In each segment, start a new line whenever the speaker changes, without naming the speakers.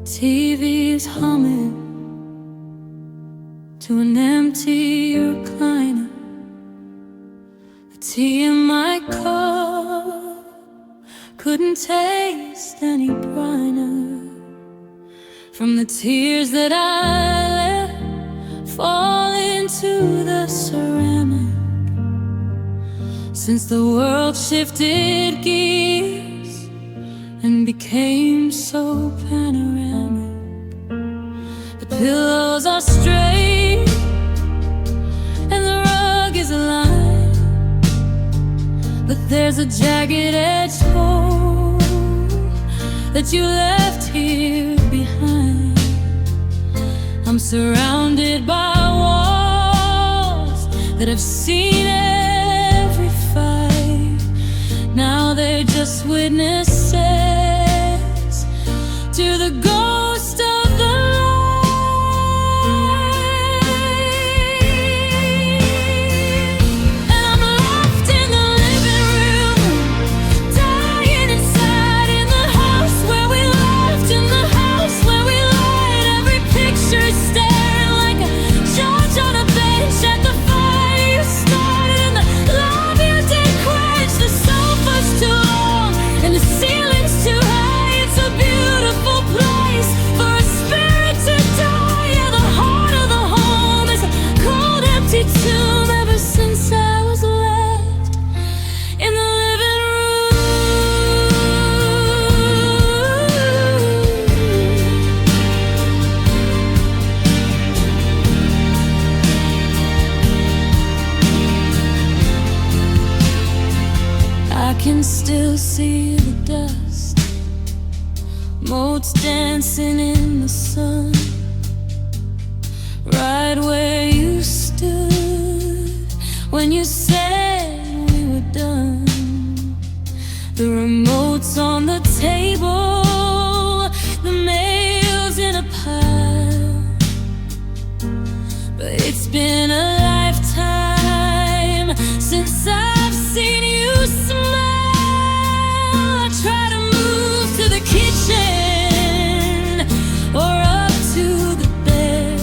TV's humming to an empty recliner. The tea in my cup couldn't taste any briner from the tears that I let fall into the ceramic. Since the world shifted gears and became so panoramic, the pillows are straight and the rug is aligned, but there's a jagged-edged hole that you left here behind. I'm surrounded by walls that have seen every fight. Now they're just witnesses to the ghost of the light. And I'm locked in the living room, dying inside, in the house where we laughed, in the house where we lied. Every picture is staring like a judge on a bench at the fire you started and the love you did quench. The sofa's too long and the ceiling's too high. It's a beautiful place for a spirit to die. Yeah, the heart of the home is a cold, empty tomb ever since I was left in the living room. I can still see the dust, motes dancing in the sun, right where you stood when you said we were done. The remote's on the table, the mail's in a pile, but it's been a lifetime since I've seen you smile. I try to move to the kitchen or up to the bed,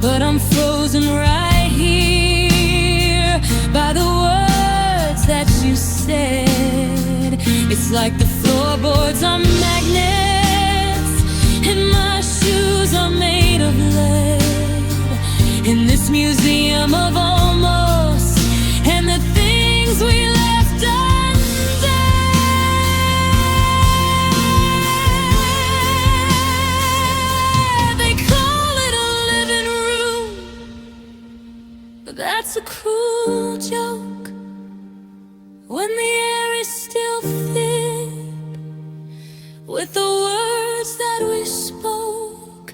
but I'm frozen right here by the words that you said. It's like the floorboards are magnets and my shoes are made of lead. In this museum of almost and the things we left unsaid, they call it a living room, but that's a cruel joke when the air is still thick with the words that we spoke.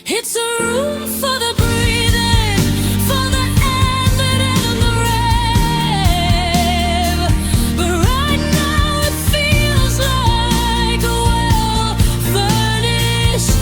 It's a room for the breathing, for the end that end the rave. But right now it feels like a well-furnished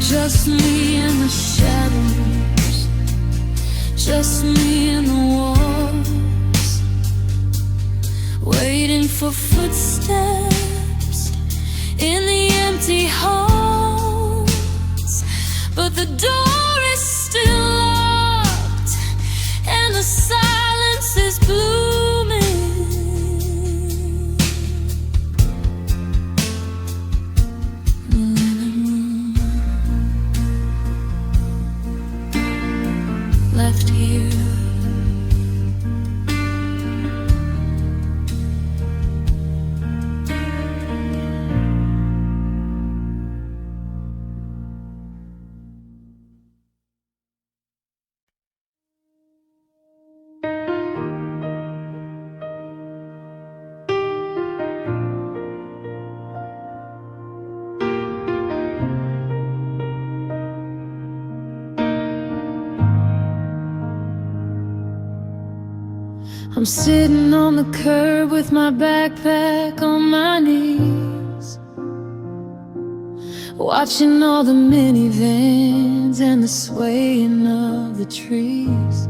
just me in the shadows, just me in the walls, waiting for footsteps in the empty halls. But the door is still locked and the silence is blooming. I'm sitting on the curb with my backpack on my knees, watching all the minivans and the swaying of the trees.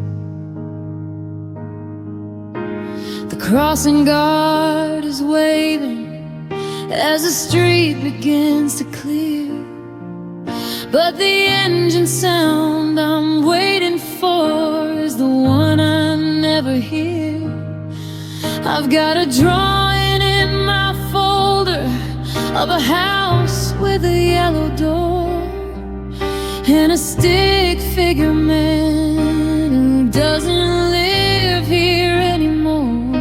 The crossing guard is waving as the street begins to clear, but the engine sound I'm waiting for is the one I never hear. I've got a drawing in my folder of a house with a yellow door and a stick figure man who doesn't live here anymore.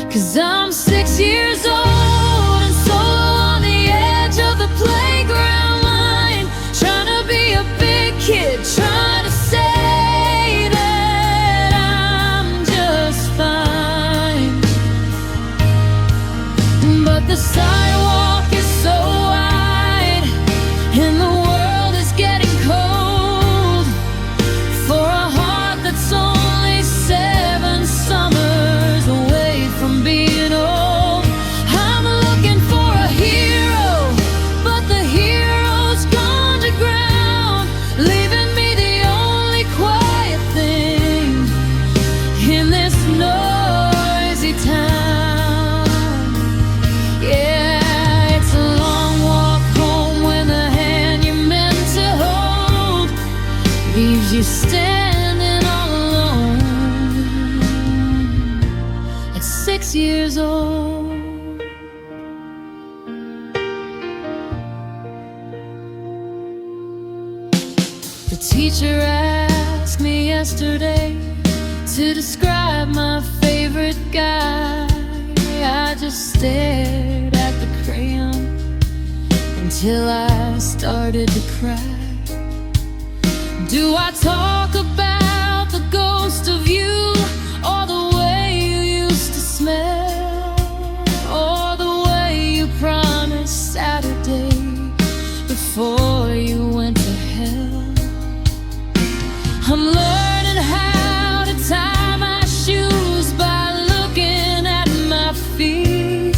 'Cause I'm 6 years old and solo on the edge of the playground line, trying to be a big kid, trying to say that I'm just fine. But the sidewalk is so wide and the world is getting cold for a heart that's only 7 summers away from being old. I'm looking for a hero, but the hero's gone to ground, leaving me the only quiet thing in this noisy town. Yeah, it's a long walk home when the hand you meant to hold leaves you standing all alone at 6 years old. The teacher asked me yesterday to describe my favorite guy. I just stared at the crayon until I started to cry. Do I talk about the ghost of you, or the way you used to smell, or the way you promised Saturday before you went to hell? I'm learning how to tie my shoes by looking at my feet,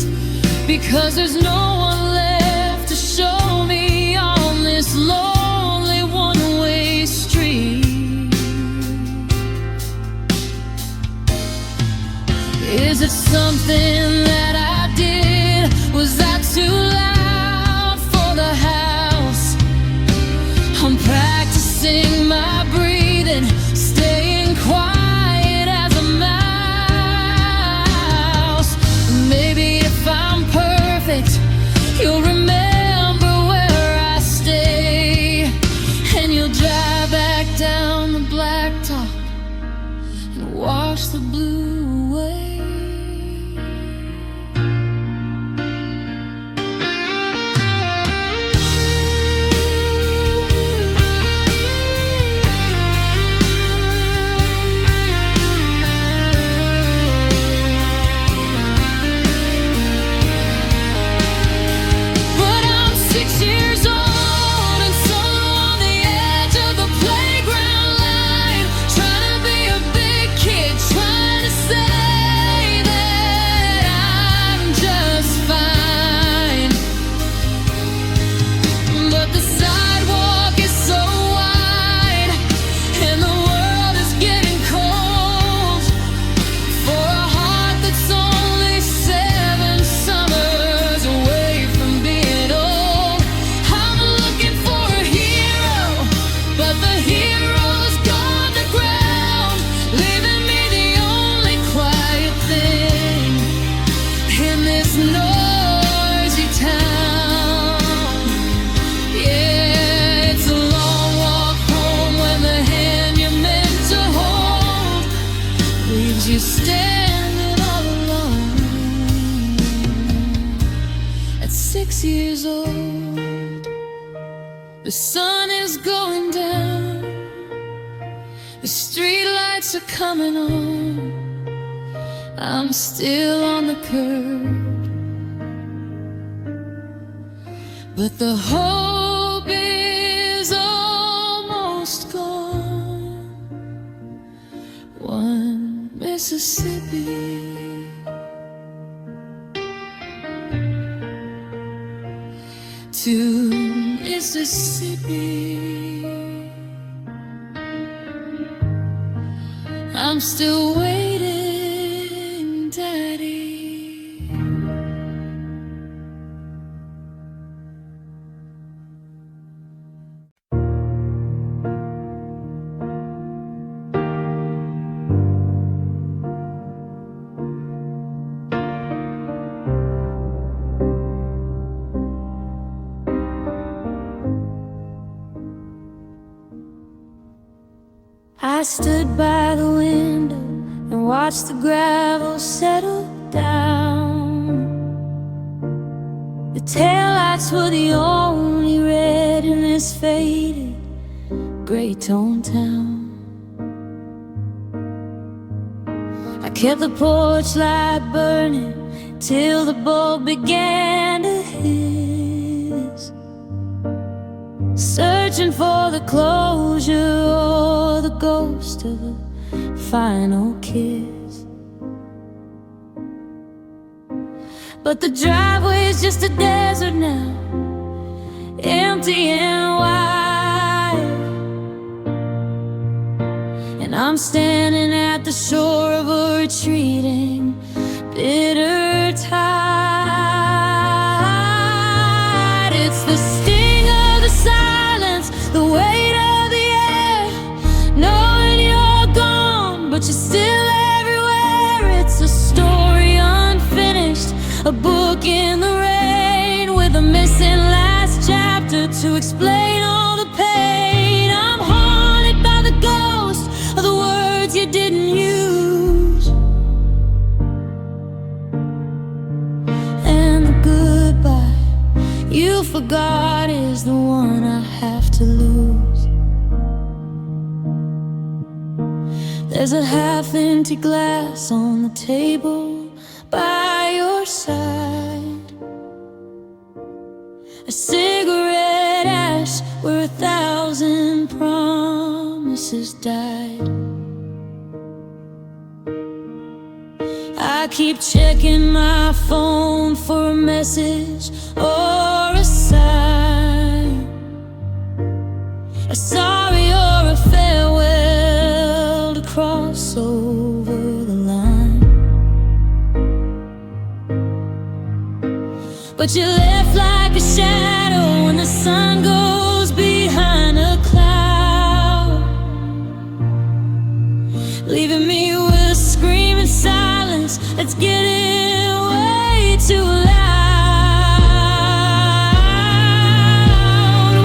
because there's no one left to show me on this lonely one-way street. Is it something that I did? Was I too loud for the house? I'm practicing my breathing, staying quiet as a mouse. Maybe if I'm perfect, you'll remember where I stay, and you'll drive back down the blacktop and wash the blue away. But I'm 6 years old and solo on the edge of the playground line, trying to be a big kid, trying to say that I'm just fine. But the sidewalk is so wide and the world is getting cold for a heart that's only 7 summers away from being old. I'm looking for a hero, but the hero's gone to ground, leaving me the only quiet thing in this noisy town. Yeah, it's a long walk home when the hand you meant to hold leaves you standing all alone at 6 years old. The sun is going down, the street lights are coming on. I'm still on the curb, but the hope is almost gone. Mississippi, to Mississippi. I'm still waiting, Daddy. I stood by the window and watched the gravel settle down. The taillights were the only red in this faded gray-tone town. I kept the porch light burning till the bulb began to hiss, searching for the closure or the ghost of a final kiss. But the driveway's just a desert now, empty and wide, and I'm standing at the shore of a retreating, bitter tide. It's the sting of the silence, the weight of the air, knowing you're gone, but you're still everywhere. It's a story unfinished, a book in the rain, with a missing last chapter to explain all the pain. I'm haunted by the ghost of the words you didn't use, and the goodbye you forgot is the one I have to lose. There's a half-empty glass on the table by your side, a cigarette ash where 1,000 promises died. I keep checking my phone for a message or a sign, a sorry or a farewell to cross over the line. But you left like a shadow when the sun goes behind a cloud, leaving me with a screaming silence that's getting way too loud.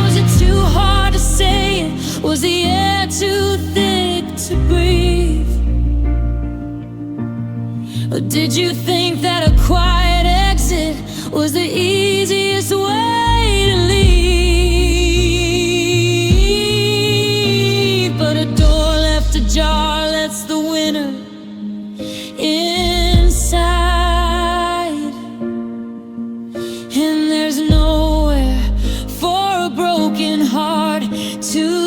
Was it too hard to say it? Was the air too thick to breathe? Or did you think that a quiet exit was the easiest way to leave? But a door left ajar lets the winter inside, and there's nowhere for a broken heart to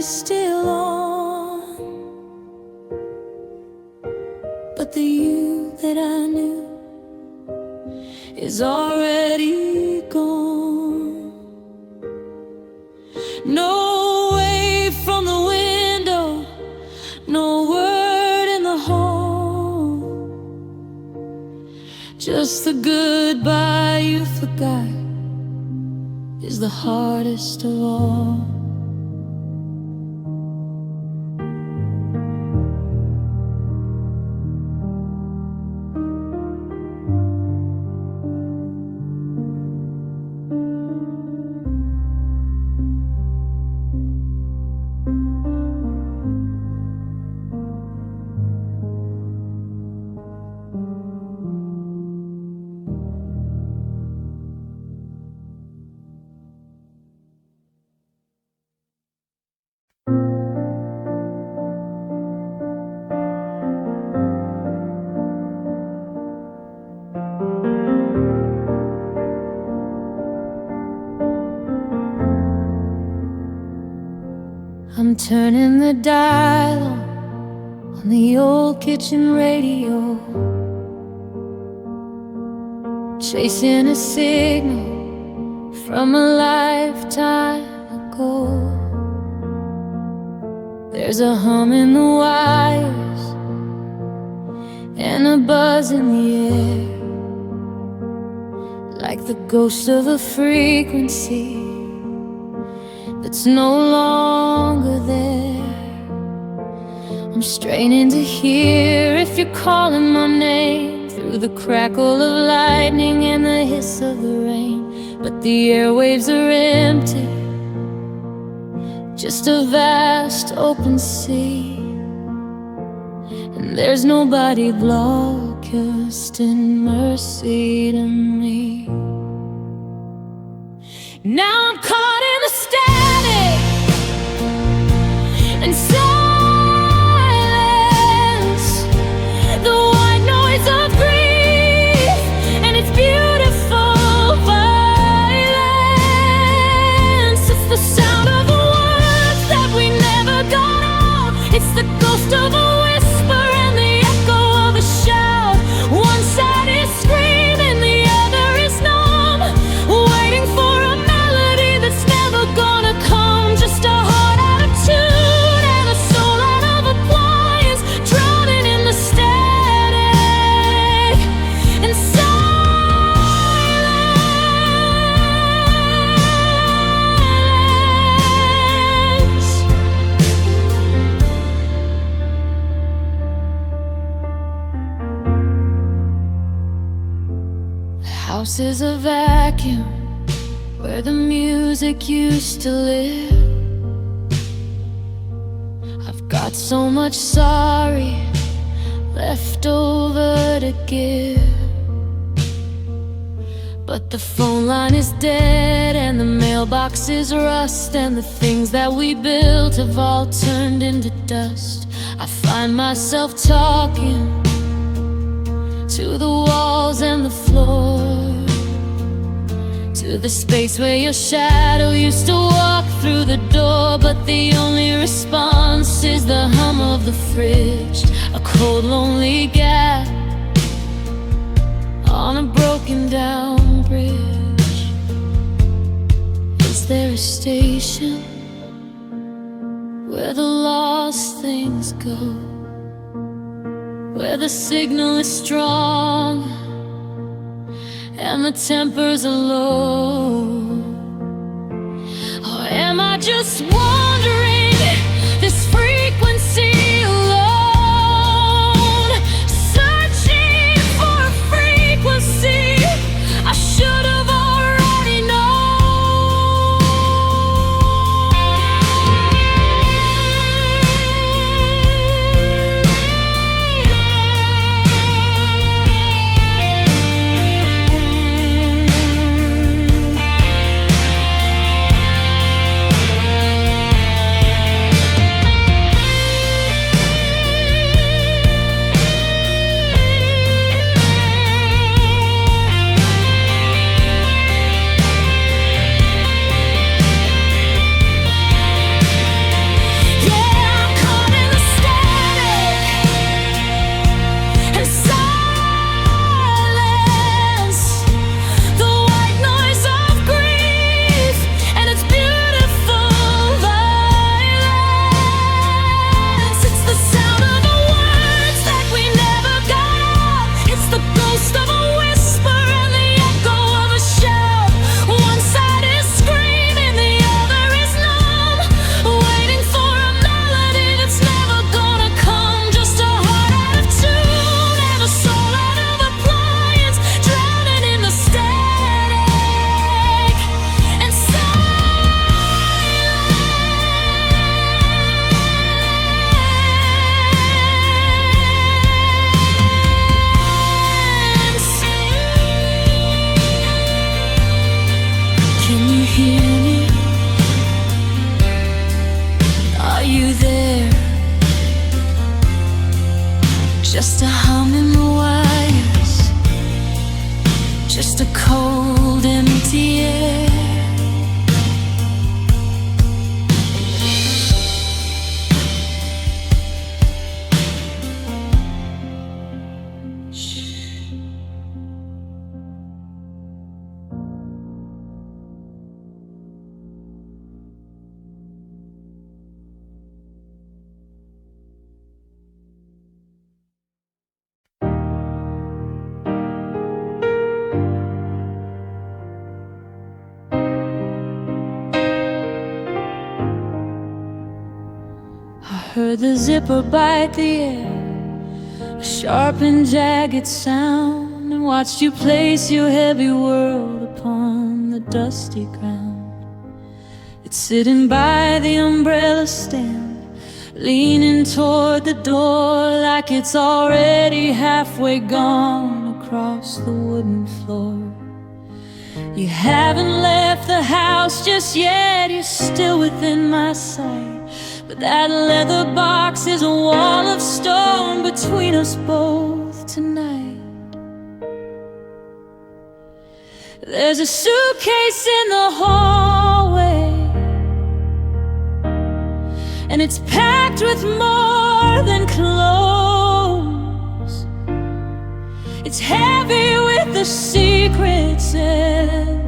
still on, but the you that I knew is already gone. No way from the window Just the goodbye you forgot is the hardest of all. I'm turning the dial on the old kitchen radio, chasing a signal from a lifetime ago. There's a hum in the wires and a buzz in the air, like the ghost of a frequency that's no longer there. I'm straining to hear if you're calling my name through the crackle of lightning and the hiss of the rain. But the airwaves are empty, just a vast open sea, and there's nobody broadcasting mercy to me. Now I'm caught in the static and silence, the white noise of grief and its beautiful violence. It's the sound of the words that we never got out. It's the ghost of a whisper and the echo of a shout. One side is screaming, the other is numb, waiting for a melody that's never gonna come. Just a heart out of tune and a soul out of appliance, drowning in the static and silence. The house is a vacuum where the music used to live. I've got so much sorry left over to give, but the phone line is dead and the mailbox is rust, and the things that we built have all turned into dust. I find myself talking to the walls and the floor, to the space where your shadow used to walk through the door. But the only response is the hum of the fridge, a cold lonely gap on a broken down bridge. Is there a station where the lost things go, where the signal is strong and the tempers are low? Or am I just wandering this frequency alone, searching for a frequency I should have already known? just a hum in the wires, just a cold, empty air. Heard the zipper bite the air, a sharp and jagged sound, and watched you place your heavy world upon the dusty ground. It's sitting by the umbrella stand, leaning toward the door like it's already halfway gone across the wooden floor. You haven't left the house just yet, you're still within my sight, but that leather box is a wall of stone between us both tonight. There's a suitcase in the hallway, and it's packed with more than clothes. It's heavy with the secrets and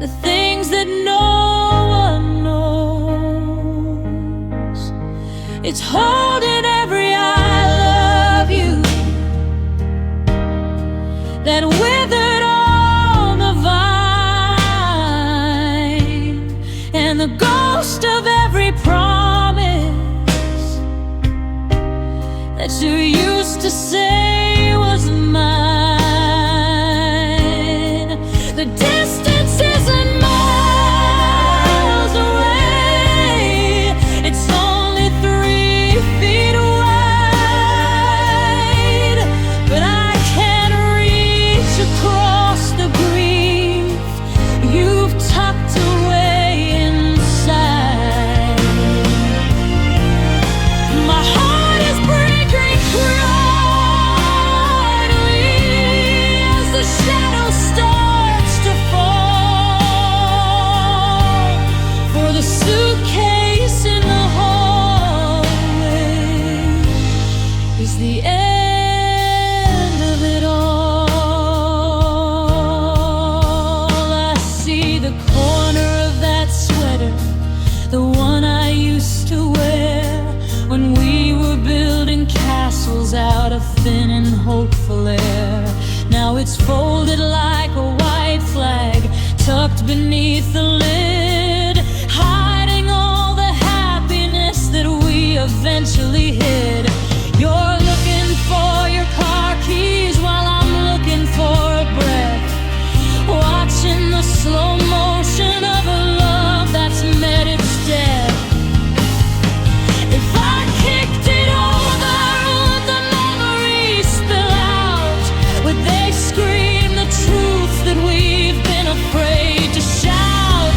the things that no one knows. It's holding every I love you that withered on the vine, and the ghost of every promise that you used to say was mine. The distance isn't miles away, it's only 3 feet wide, but I can't reach across the grief you've tucked away inside. My heart is breaking quietly as the shadow starts to fall, for the suitcase in the hallway is the end of it all. I see the corner of that sweater, the one I used to wear when we were building castles out of thin and hopeful air. Now it's folded like a white flag, tucked beneath the lid, hiding all the happiness that we eventually hid. You're looking for your car keys while I'm looking for a breath, watching the slow motion of a love that's met its death. If I kicked it over, would the memories spill out? Would they scream the truth that we've been afraid to shout?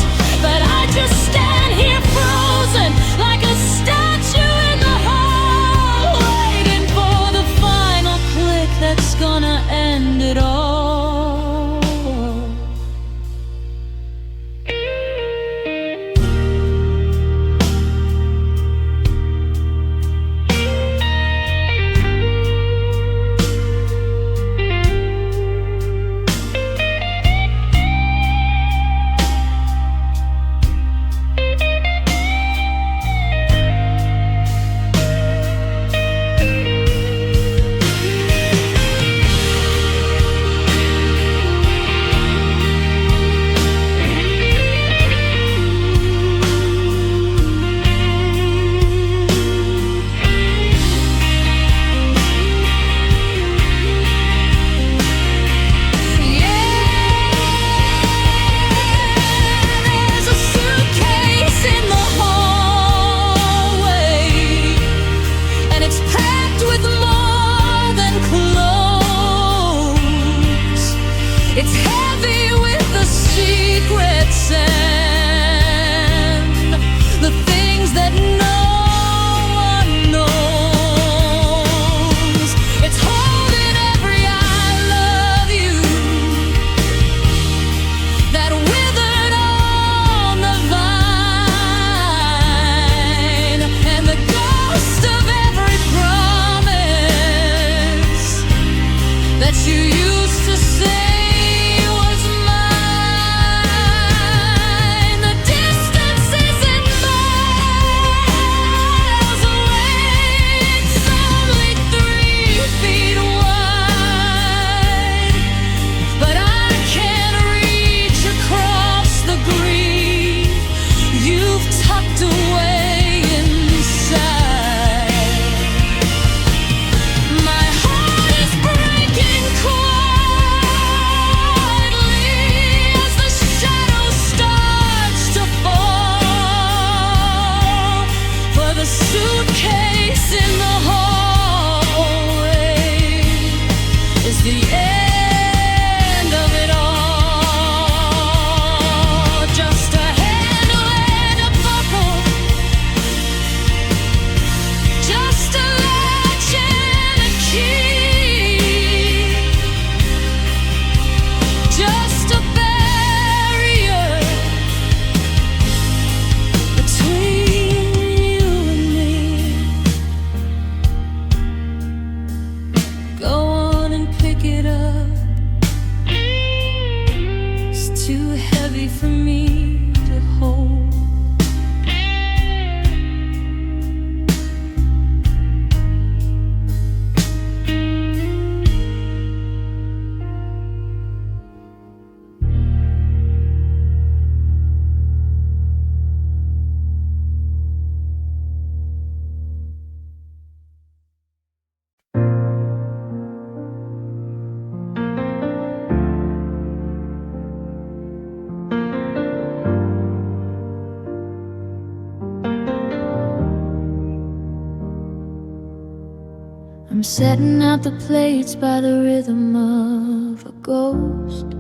I'm setting out the plates by the rhythm of a ghost.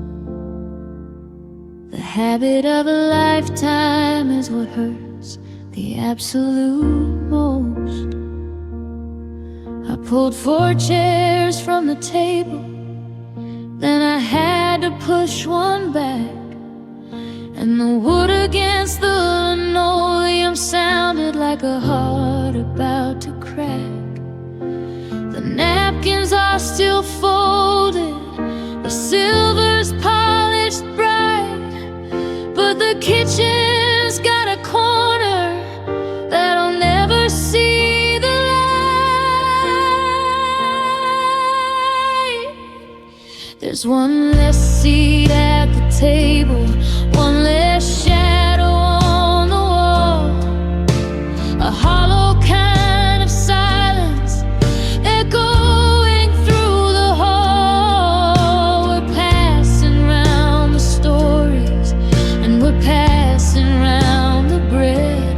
The habit of a lifetime is what hurts the absolute most. I pulled 4 chairs from the table, then I had to push one back, and the wood against the linoleum sounded like a heart about to crack. The napkins are still folded, the silver's polished bright, but the kitchen's got a corner that'll never see the light. There's one less seat at the table, one less shadow on the wall, a hollow kind of silence echoing through the hall. We're passing round the stories, and we're passing round the bread,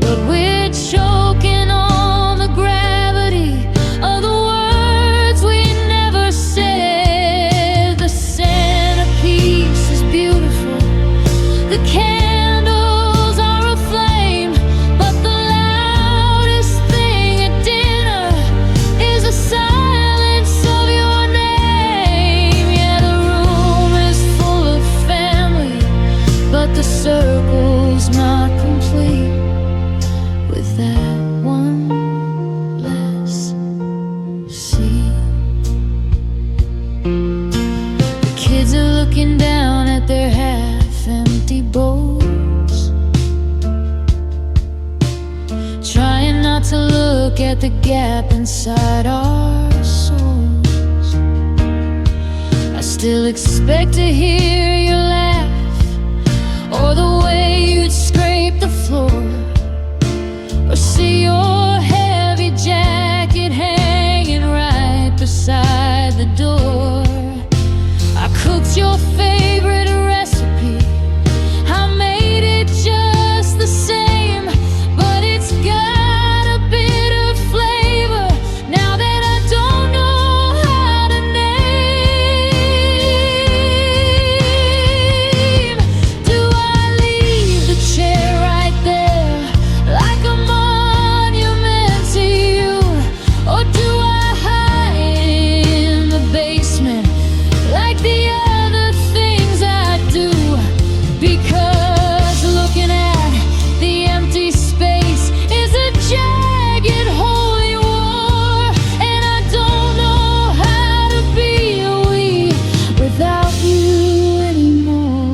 but we're choking on the gravity of the words we never said. The centerpiece is beautiful, the candles are aflame, but the loudest thing at dinner is the silence of your name. Yeah, the room is full of family, but the circle's not complete with that one less seat. The kids are looking down at their half-empty bowls, trying not to look at the gap inside our souls. I still expect to hear your laugh, or the way you'd scrape the floor, or see your heavy jacket hanging right beside the door. I cooked your favorite recipe, I made it just the same, but it's got a bitter flavor now that I don't know how to name. Do I leave the chair right there like a monument to you, or do I hide in the basement like the other things I do? Because looking at the empty space is a jagged holy war, and I don't know how to be a we without you anymore.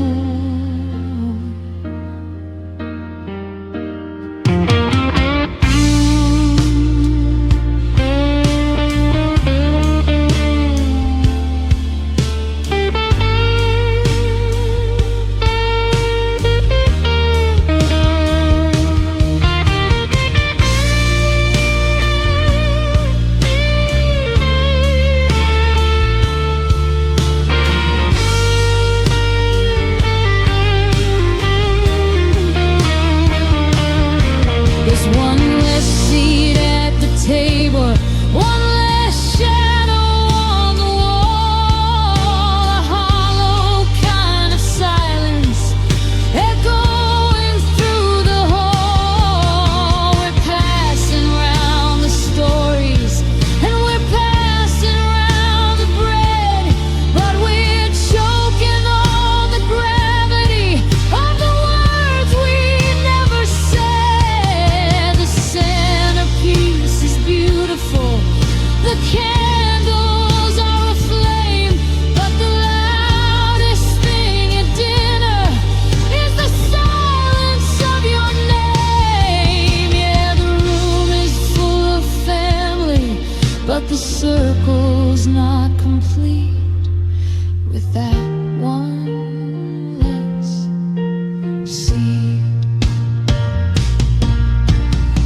There's one less seat at the table, one less shadow on the wall, a hollow kind of silence echoing through the hall. We're passing round the stories, and we're passing round the bread, but we're choking on the gravity of the words we never said. The centerpiece is beautiful, the candles are aflame, but the loudest thing at dinner is the silence of your name. Yeah, the room is full of family, but the circle's not complete with that one less seat.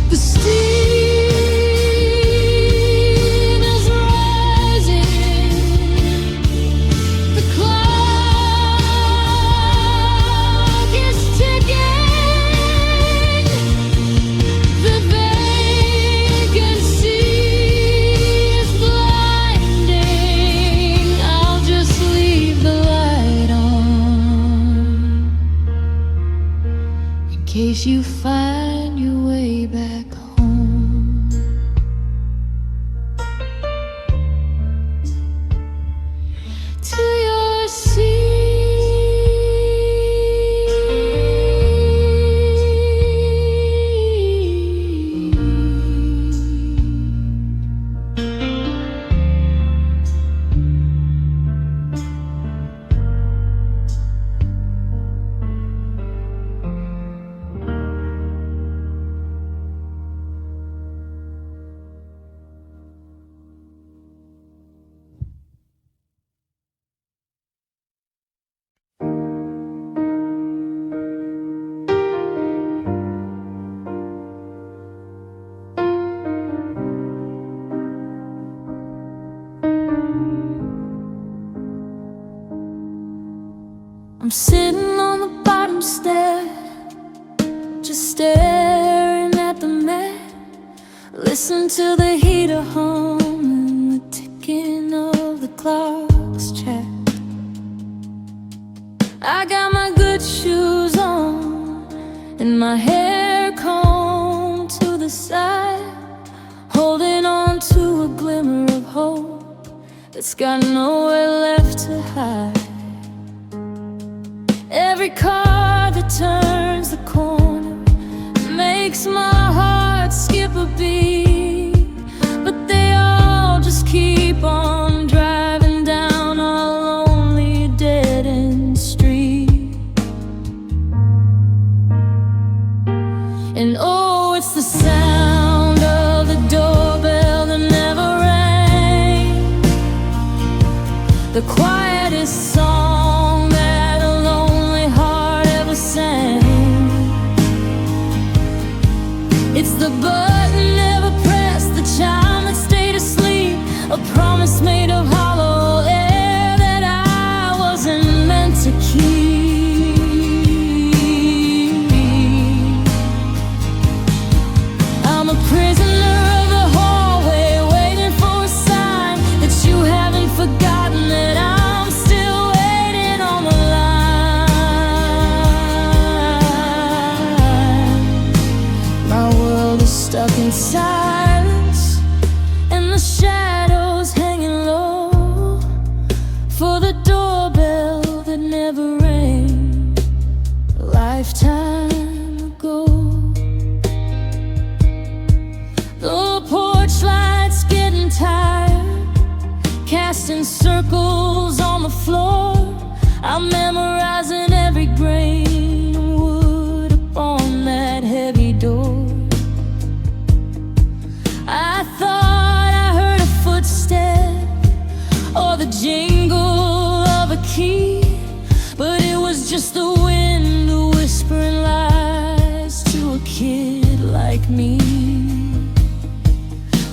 The steam is rising, the clock is ticking, the vacancy is I'm sitting on the bottom step, just staring at the mat. Listen to the heater hum and the ticking of the clock's chat. I got my good shoes on and my hair combed to the side, holding on to a glimmer of hope that's got nowhere left to hide. Every car that turns the corner makes my heart skip a beat, but they all just keep on driving down a lonely dead-end street. And oh, it's the sound of the doorbell that never rang, the quietest song that a lonely heart ever sang. It's the button never pressed, the chime that stayed asleep, a promise made of hollow air that I wasn't meant to keep. I'm a prisoner of the hallway, waiting for a sign that you haven't forgotten that I'm still waiting on the line. My world is stuck in silence, and the shadows hanging low for the doorbell that never rang a lifetime ago. The porch light's getting tired, casting circles on the floor. I'm memorizing every grain of wood upon that heavy door. I thought I heard a footstep or the jingle of a key, but it was just the wind whispering lies to a kid like me.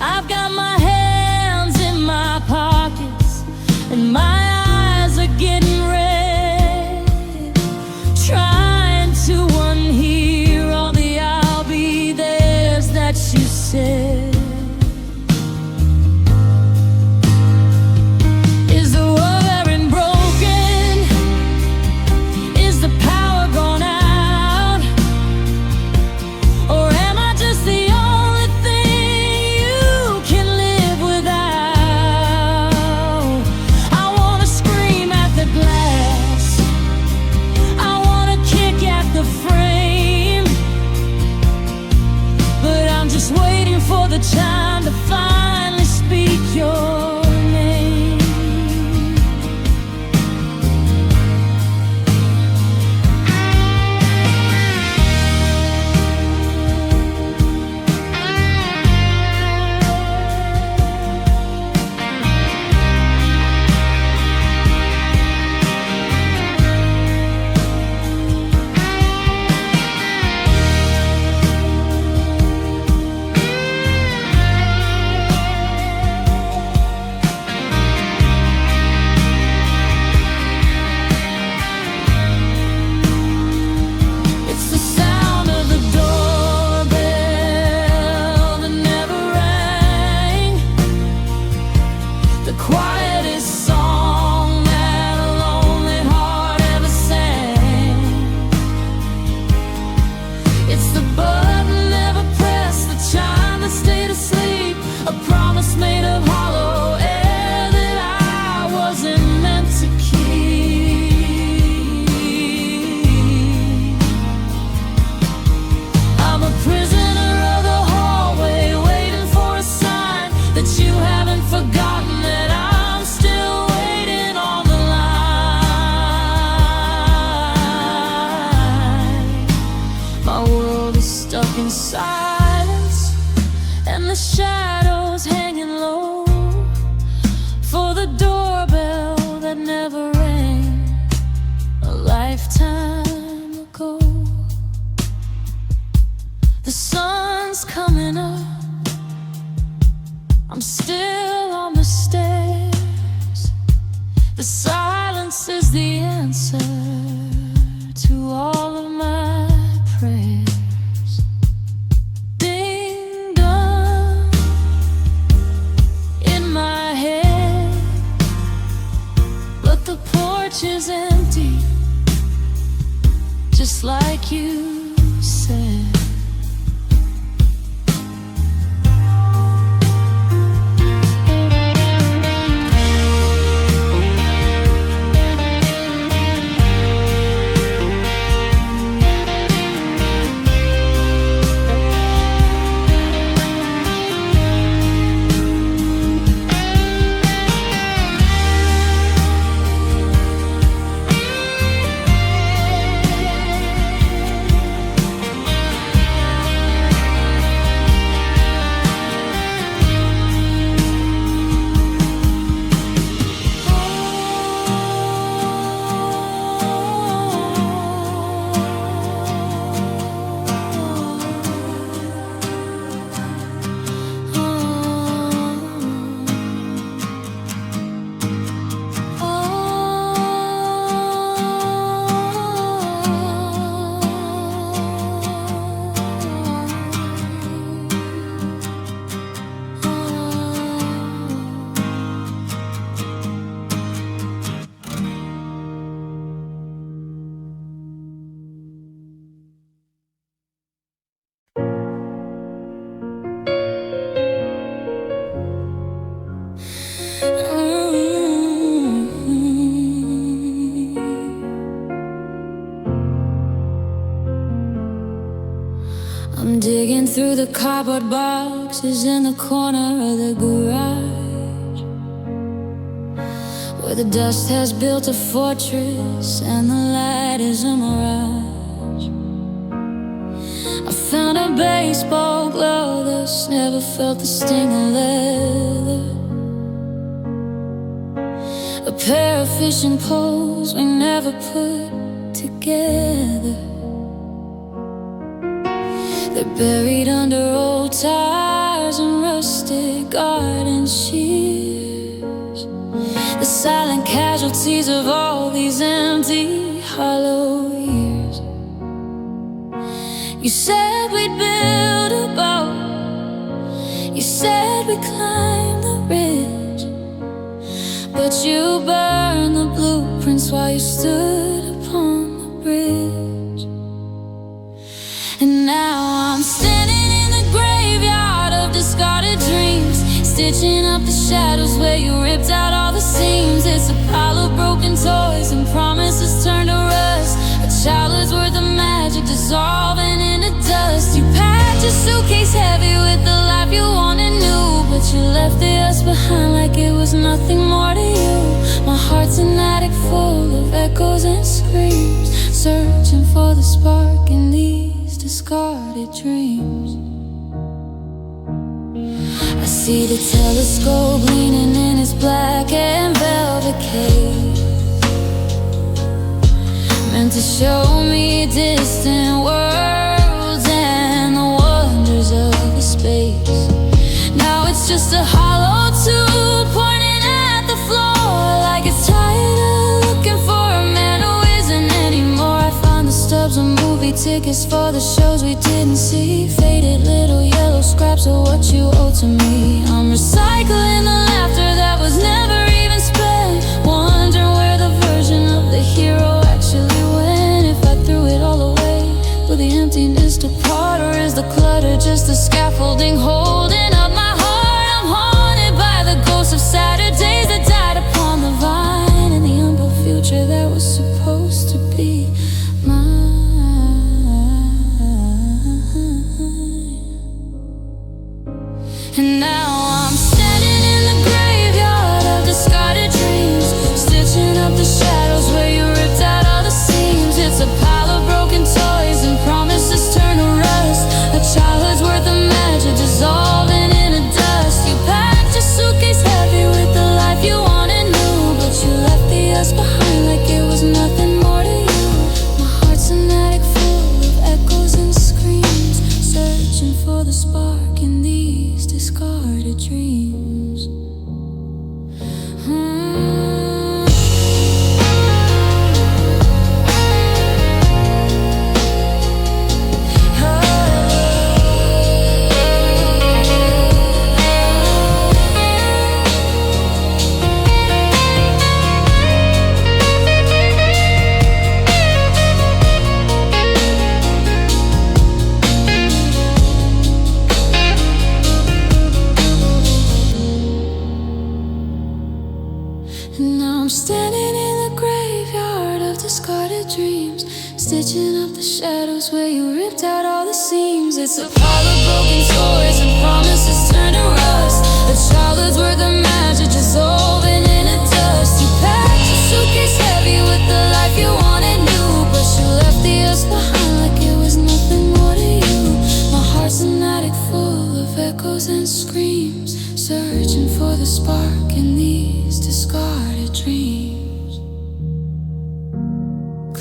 I've got my hands in my pockets and my eyes are getting red, trying to unhear all the I'll be there's that you said. Is the wiring broken? Is the power gone out? Or am I just the only thing you can live without? I wanna scream at the glass, I wanna kick at the frame, but I'm just waiting for the time to finally speak your name. It's the sound of the doorbell that never rang, the quietest song that a lonely heart ever sang. It's the button never pressed, the chime that stayed asleep, a promise made of hollow air that I wasn't meant to keep. I'm a prisoner of the hallway, waiting for a sign that you haven't forgotten that I'm still waiting on the line. My world is stuck in silence, and the shadows hanging low for the doorbell that never rang a lifetime ago. The sun's coming up, I'm still on the stairs. The silence is the answer. the cardboard boxes in the corner of the garage, where the dust has built a fortress and the light is a mirage. I found a baseball glove that's never felt the sting of leather, a pair of fishing poles we never put together. They're buried under old tires and rusted garden shears, the silent casualties of all these empty, hollow years. You said we'd build a boat, you said we'd climb the ridge, but you burned the blueprints while you stood upon the bridge. And now I'm standing in the graveyard of discarded dreams, stitching up the shadows where you ripped out all the seams. It's a pile of broken toys and promises turned to rust, a childhood's worth of magic dissolving into dust. You packed your suitcase heavy with the life you wanted new, but you left the us behind like it was nothing more to you. My heart's an attic full of echoes and screams, searching for the spark in these discarded dreams. I see the telescope leaning in its black and velvet case, meant to show me distant worlds and the wonders of the space. Now it's just a hollow tube pointing at the floor, like it's tired of looking for a man who isn't anymore. I found the stubs of movie tickets for the shows we didn't see, faded little yellow scraps of what you owe to me. I'm recycling the laughter that was never even spent, wondering where the version of the hero actually went. If I threw it all away, will the emptiness depart, or is the clutter just the scaffolding holding up my heart? I'm haunted by the ghosts of Saturdays that died upon the vine, and the unbuilt future that was supposed to be mine. And now I'm standing in the graveyard of discarded dreams, stitching up the shadows where you ripped out all the seams. It's a pile of broken toys and promises turned to rust, a childhood's worth of magic dissolving into dust. You packed your suitcase heavy with the life you wanted new, but you left the us behind like it was nothing more to you. My heart's an attic full of echoes and screams, searching for the spark in these discarded dreams. And now I'm standing in the graveyard of discarded dreams, stitching up the shadows where you ripped out all the seams. It's a pile of broken toys and promises turned to rust, a childhood's worth of magic dissolving into dust. You packed your suitcase heavy with the life you wanted new, but you left the us behind like it was nothing more to you. My heart's an attic full of echoes and screams, searching for the spark in these discarded dreams.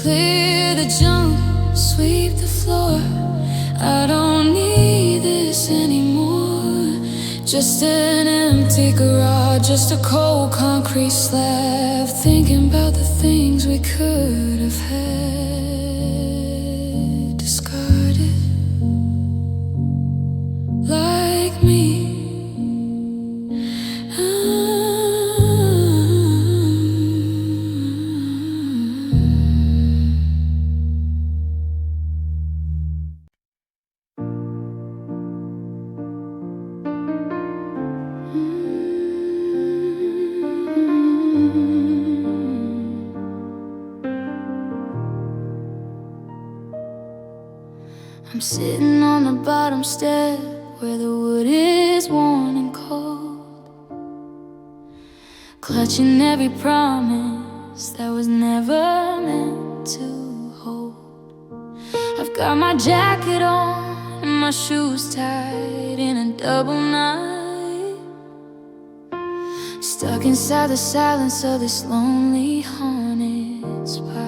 Clear the junk, sweep the floor, I don't need this anymore. Just an empty garage, just a cold concrete slab, thinking about the things we could have had discarded, like me. I'm sitting on the bottom step where the wood is worn and cold, clutching every promise that was never meant to hold. I've got my jacket on and my shoes tied in a double knot, stuck inside the silence of this lonely haunted spot.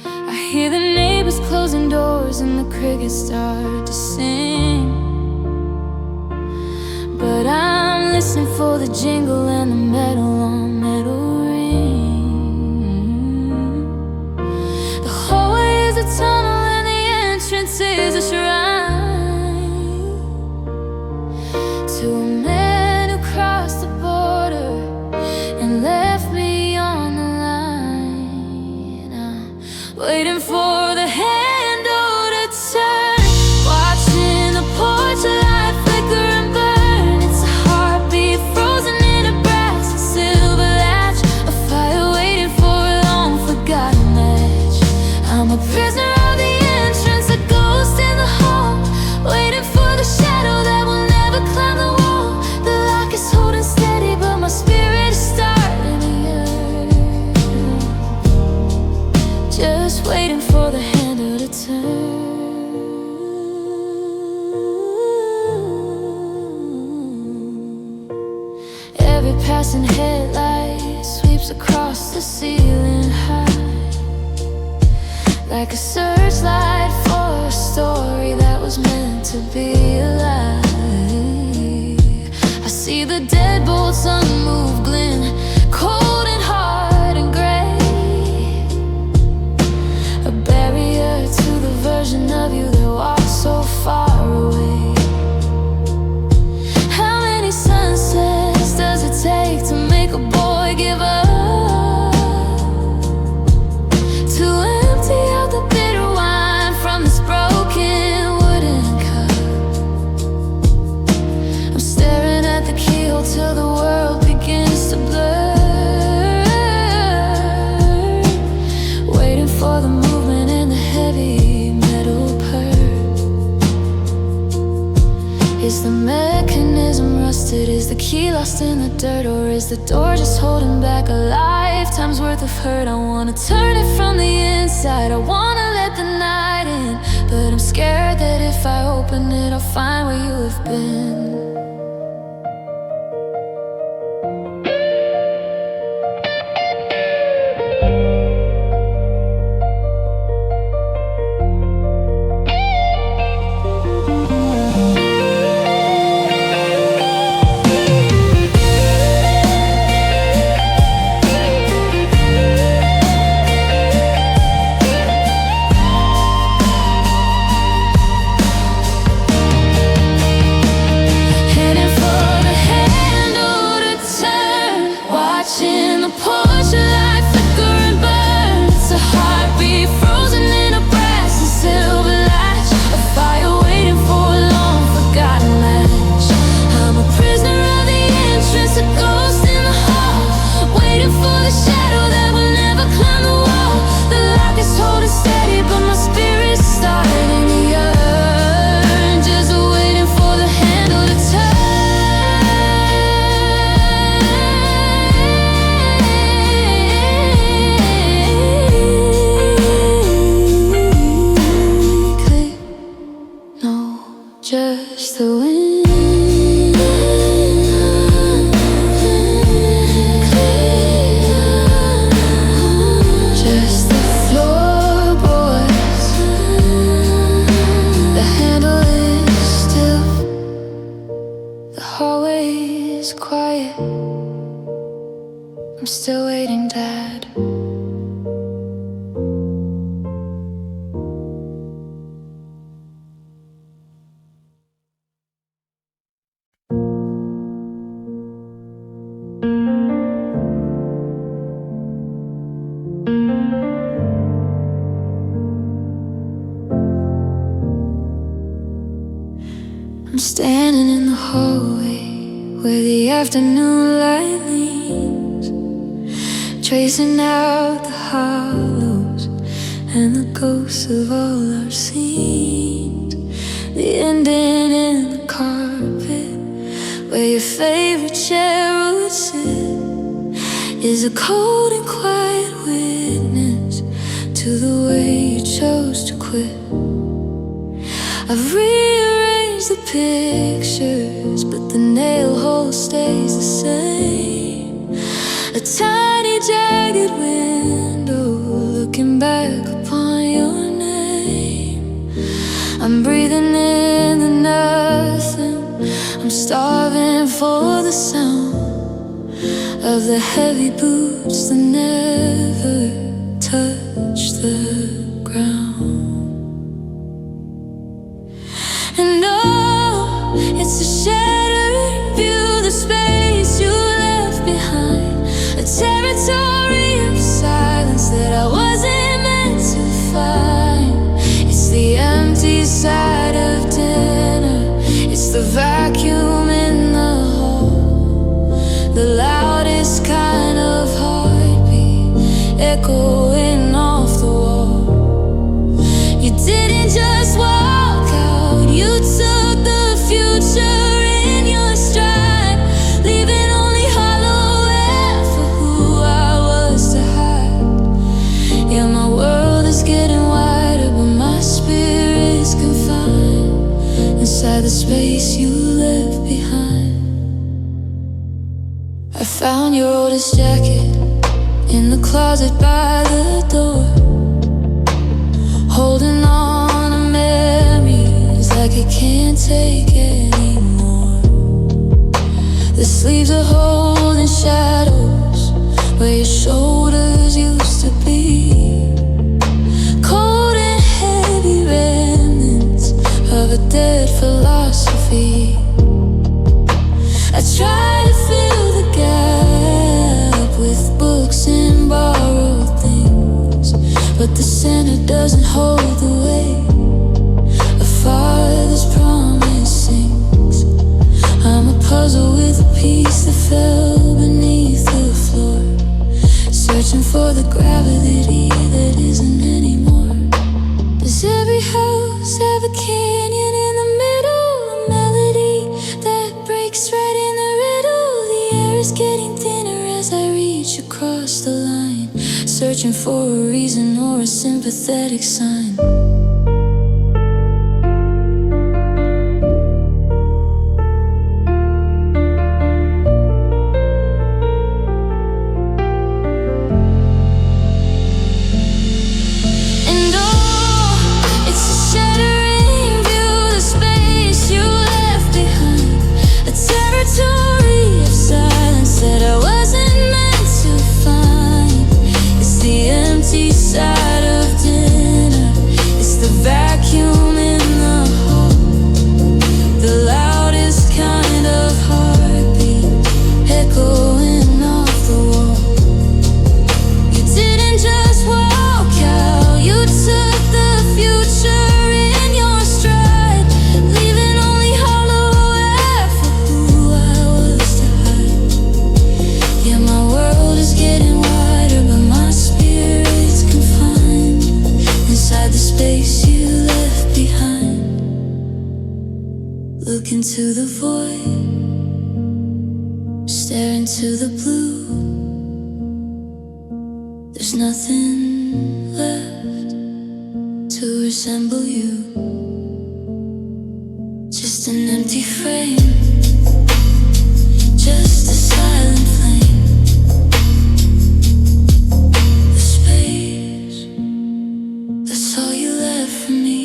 I hear the neighbors closing doors and the crickets start to sing, but I'm listening for the jingle and the metal on metal ring. The hallway is a tunnel and the entrance is a shrine to a man who crossed the border and left me on the line. I'm waiting for the handle to turn, watching the porch light flicker and burn. It's a heartbeat frozen in a brass and silver latch, a fire waiting for a long forgotten match. I'm a prisoner of the entrance, a ghost in the hall, waiting for the shadow that will never climb the wall. The lock is holding steady, but my spirit is starting to yearn, just waiting for the handle to turn. Every passing headlight sweeps across the ceiling high, like a searchlight for a story that was meant to be alive. I see the deadbolts unmoved, glint cold and hard and gray, a barrier to the version of you that walks so far away. How many sunsets does it take to make a boy give up? To empty out the bitter wine from this broken wooden cup. I'm staring at the keyhole till the world begins to blur, waiting for the movement and the heavy metal purr. Is the mechanism rusted? Is the key lost in the dirt? Or is the door just holding back a lifetime's worth of hurt? I wanna turn it from the inside, I wanna let the night in, but I'm scared that if I open it I'll find where you have been. Just the wind, just the floorboards. The handle is still, the hallway is quiet. I'm still waiting, Dad. I'm standing in the hallway where the afternoon light leans, tracing out the hollows and the ghosts of all our scenes. the ending in the carpet where your favorite chair would sit is a cold and quiet witness to the way you chose to quit. I've rearranged the pictures, but the nail hole stays the same. A tiny jagged window looking back upon your name. I'm breathing in the nothing, I'm starving for the sound of the heavy boots that never touch the ground. And oh, it's a shattering view, the space you left behind, a territory of silence that I wasn't meant to find. It's the empty side of dinner, it's the vacuum in the hall, the loudest kind of heartbeat echoing off the wall. You didn't just walk out, you took the future in your stride, leaving only hollow air for who I was to hide. Yeah, my world is getting wider, but my spirit's confined inside the space you left behind. I found your oldest jacket in the closet by the door, holding on to memories like it can't take anymore. The sleeves are holding shadows where your shoulders used to be, cold and heavy remnants of a dead philosophy. I try to fill the gap with books and borrowed things, but the center doesn't hold the weight a father's promise sings. I'm a puzzle with a piece that fell beneath the floor, searching for the gravity that isn't anymore. Does every house have a canyon in the middle, a melody that breaks right in the riddle? The air is getting thinner as I reach across the line, searching for a reason or a sympathetic sign. And oh, it's a shattering view, the space you left behind, a territory of silence that I wasn't meant to find. It's the empty side of dinner, it's the vacuum in the hall, the loudest kind of heartbeat echoing off the wall. You didn't just walk out, you took the future in your stride, leaving only hollow air for who I was to hide. Yeah, my world is getting wider, but my spirit's confined inside the space you left behind. Look into the void, stare into the blue. There's nothing left to resemble you, just an empty frame, just a silent flame. The space, that's all you left for me.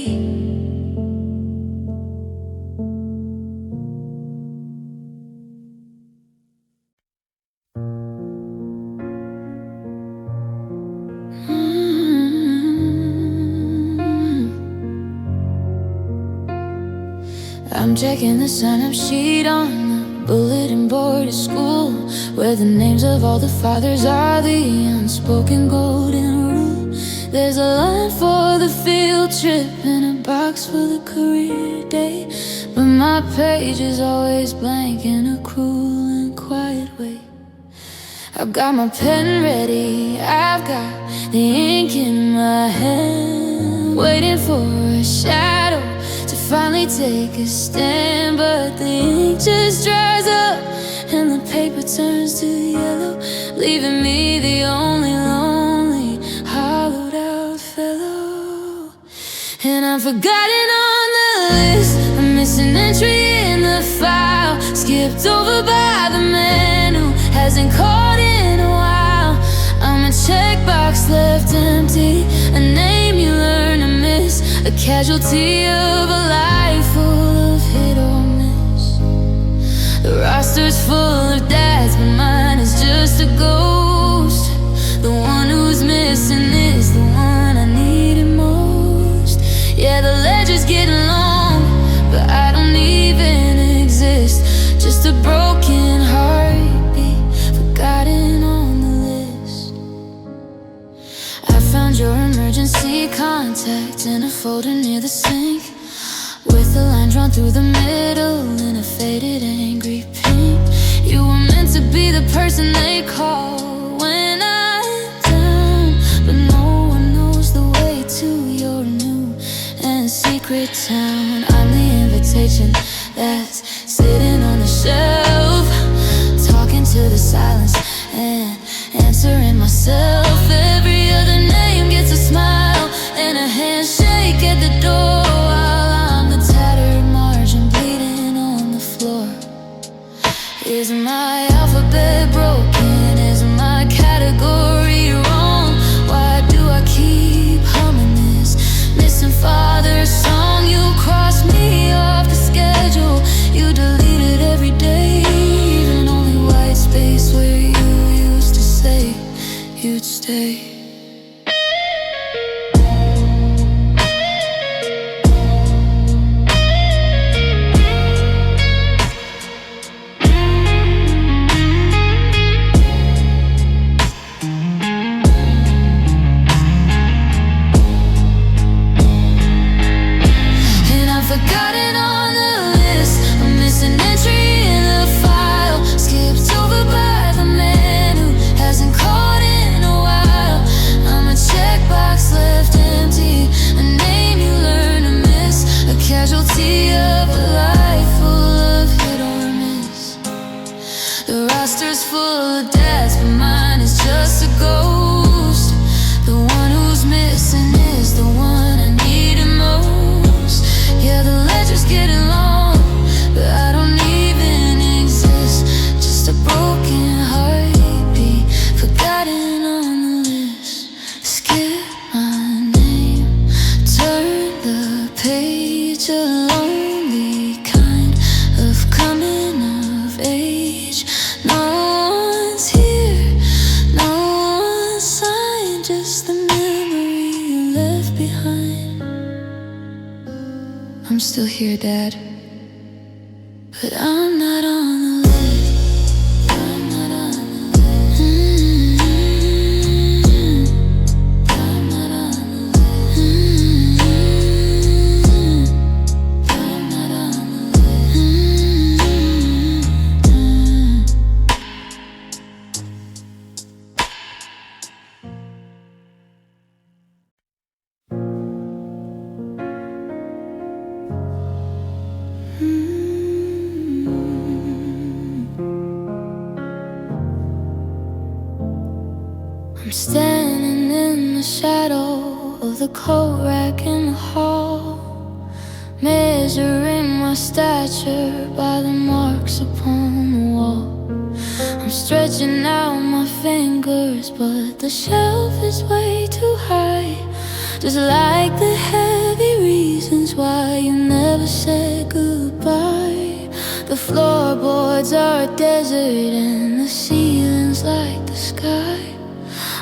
I'm checking the sign-up sheet on the bulletin board at school, where the names of all the fathers are the unspoken golden rule. There's a line for the field trip and a box for the career day, but my page is always blank in a cool and quiet way. I've got my pen ready, I've got the ink in my hand, waiting for a shadow to finally take a stand, but the ink just dries up and the paper turns to yellow, leaving me the only lonely, hollowed out fellow. And I'm forgotten on the list, a missing entry in the file, skipped over by the man who hasn't called in a while. I'm a checkbox left empty, a name you learn to miss, a casualty of a life full of hit or miss. The roster's full of dads, but mine is just a ghost. The one who's missing is the one I needed most. Yeah, the ledger's getting long, but I don't even exist. Just a broken heartbeat, forgotten on the list. I found your emergency contact in a folder near the sink, with a line drawn through the middle in a faded angry pink. You were meant to be the person they call when I'm down, but no one knows the way to your new and secret town. I'm the invitation that's sitting on the shelf, talking to the silence and answering myself. Every other name gets a smile and a handshake at the door, while I'm the tattered margin bleeding on the floor. Is my alphabet broken? Is my category wrong? Why do I keep humming this missing father song? You crossed me off the schedule, you deleted every day, even only white space where you used to say you'd stay. Forgotten on the list, a missing entry in the file, skipped over by the man who hasn't called in a while. I'm a checkbox left empty, a name you learn to miss, a casualty of a life full of hit or miss. The roster's full of dads, but mine is just a ghost. The one who's missing is the one I needed most. Yeah, the ledger's getting long, but I don't even exist. Just a broken heartbeat, forgotten on the list. Skip my name, turn the page, a lonely kind of coming of age. No one's here, no one's signed, just the memory you left behind. I'm still here, Dad, but I'm not on the list. I'm not on the list. I'm not on the list. I'm not on the I'm standing in the shadow of the coat rack in the hall, measuring my stature by the marks upon the wall. I'm stretching out my fingers, but the shelf is way too high, just like the heavy reasons why you never said goodbye. The floorboards are a desert and the ceiling's like the sky,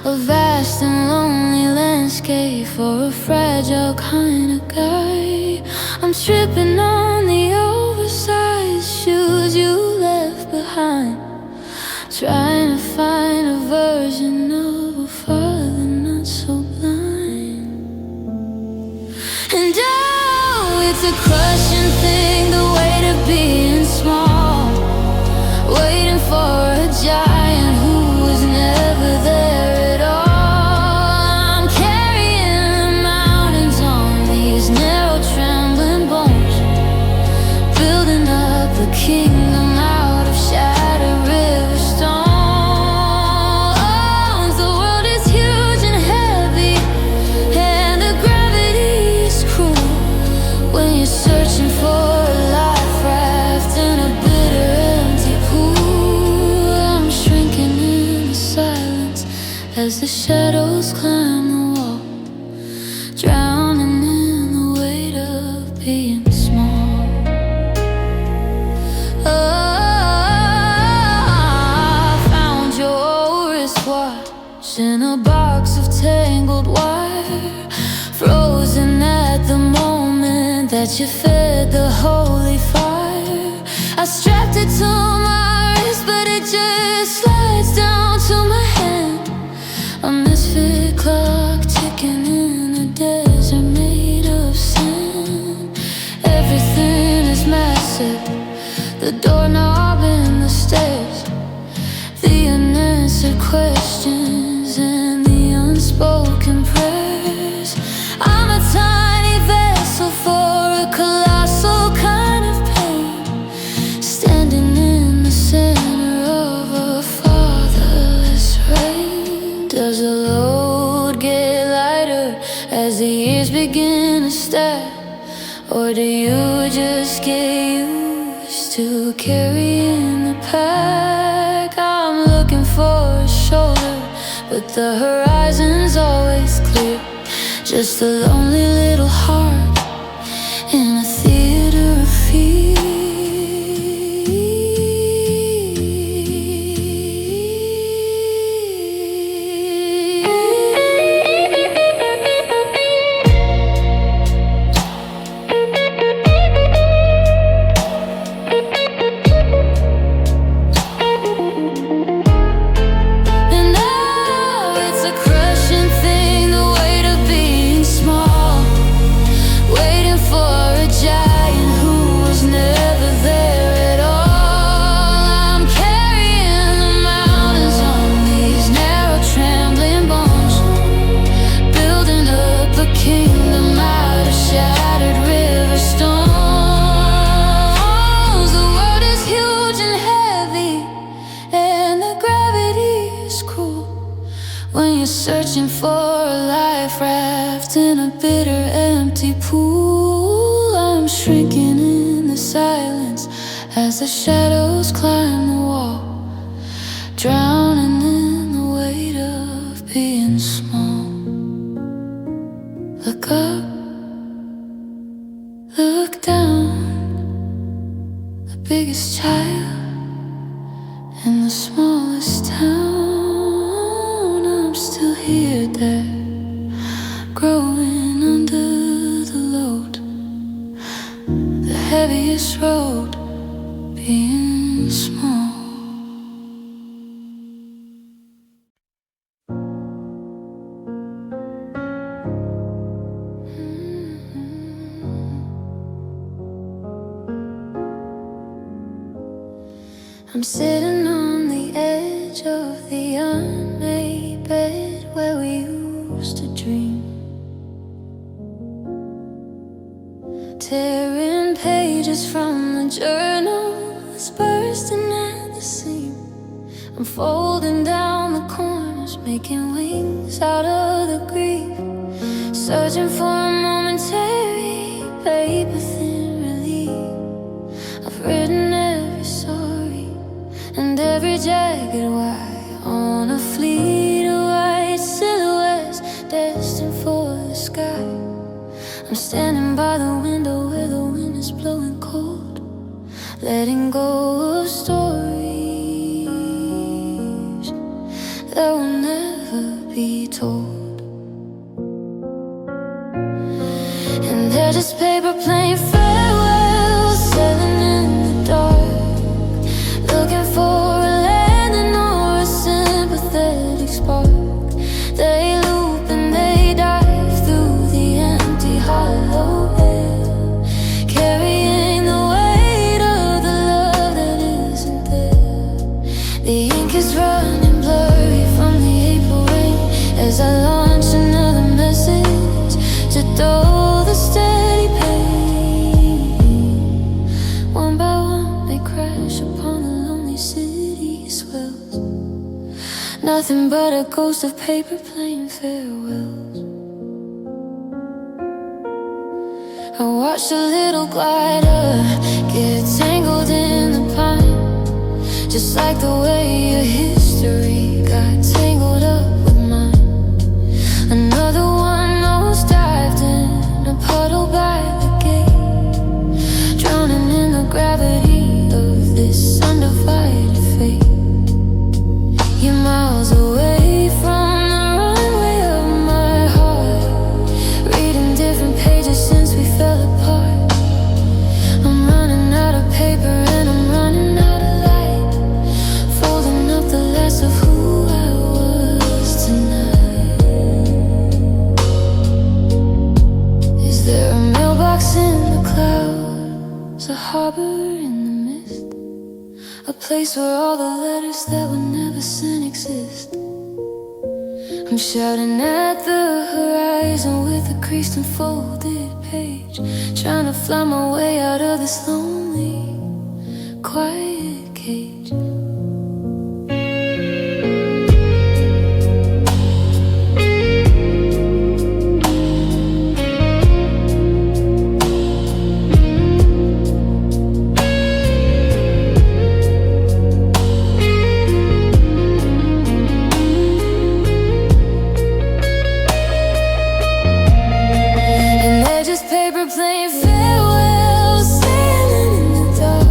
a vast and lonely landscape for a fragile kind of guy. I'm tripping on the oversized shoes you left behind, trying to find a version of a father not so blind. And oh, it's a crushing thing, the weight of being small, waiting for a giant who was never there at all. I'm carrying the mountains on these narrow trembling bones, lost in a box of tangled wire, frozen at the moment that you fed the holy fire. I strapped it to my wrist, but it just slides down to my hand. A misfit clock ticking in a desert made of sand. Everything is massive, the doorknob and the stairs, the unanswered questions and the unspoken prayers. I'm a tiny vessel for a colossal kind of pain, standing in the center of a fatherless rain. Does the load get lighter as the years begin to stack, or do you just get used to carrying the pack? I'm looking for a shoulder, but the horizon's always clear. Just a lonely little heart in a theater of fear. Searching for a life raft in a bitter, empty pool. I'm shrinking in the silence as the shadows climb the wall, drowning in the weight of being small. Look up, look down, the biggest child in the smallest town. Still here, there, growing under the load, the heaviest road, being small. I'm sitting on the edge of the unmade bed where we used to dream, tearing pages from the journals, bursting at the seam. I'm folding down the corners, making wings out of the grief, searching for a momentary paper-thin relief. I've written every sorry and every jagged why on a fleet of white silhouettes destined for the sky. I'm standing by the window where the wind is blowing cold, letting go of stories that will never be told. And they're just paper plane farewells, sailing in the dark, looking for a landing or a sympathetic spark. They loop and they dive through the empty hollow air, carrying the weight of the love that isn't there. The ink is running blurry from the April rain as I launch another message to dull the steady pain. One by one they crash upon the lonely city swells, nothing but a ghost of paper plane farewells. I watched a little glider get tangled in the pine, just like the way your history got tangled up with mine. Another one almost dived in a puddle by the gate, drowning in the gravity of this undivided fate. You're miles away from a place where all the letters that were never sent exist. I'm shouting at the horizon with a creased and folded page, trying to fly my way out of this lonely, quiet cage. Playing farewell, sailing in the dark,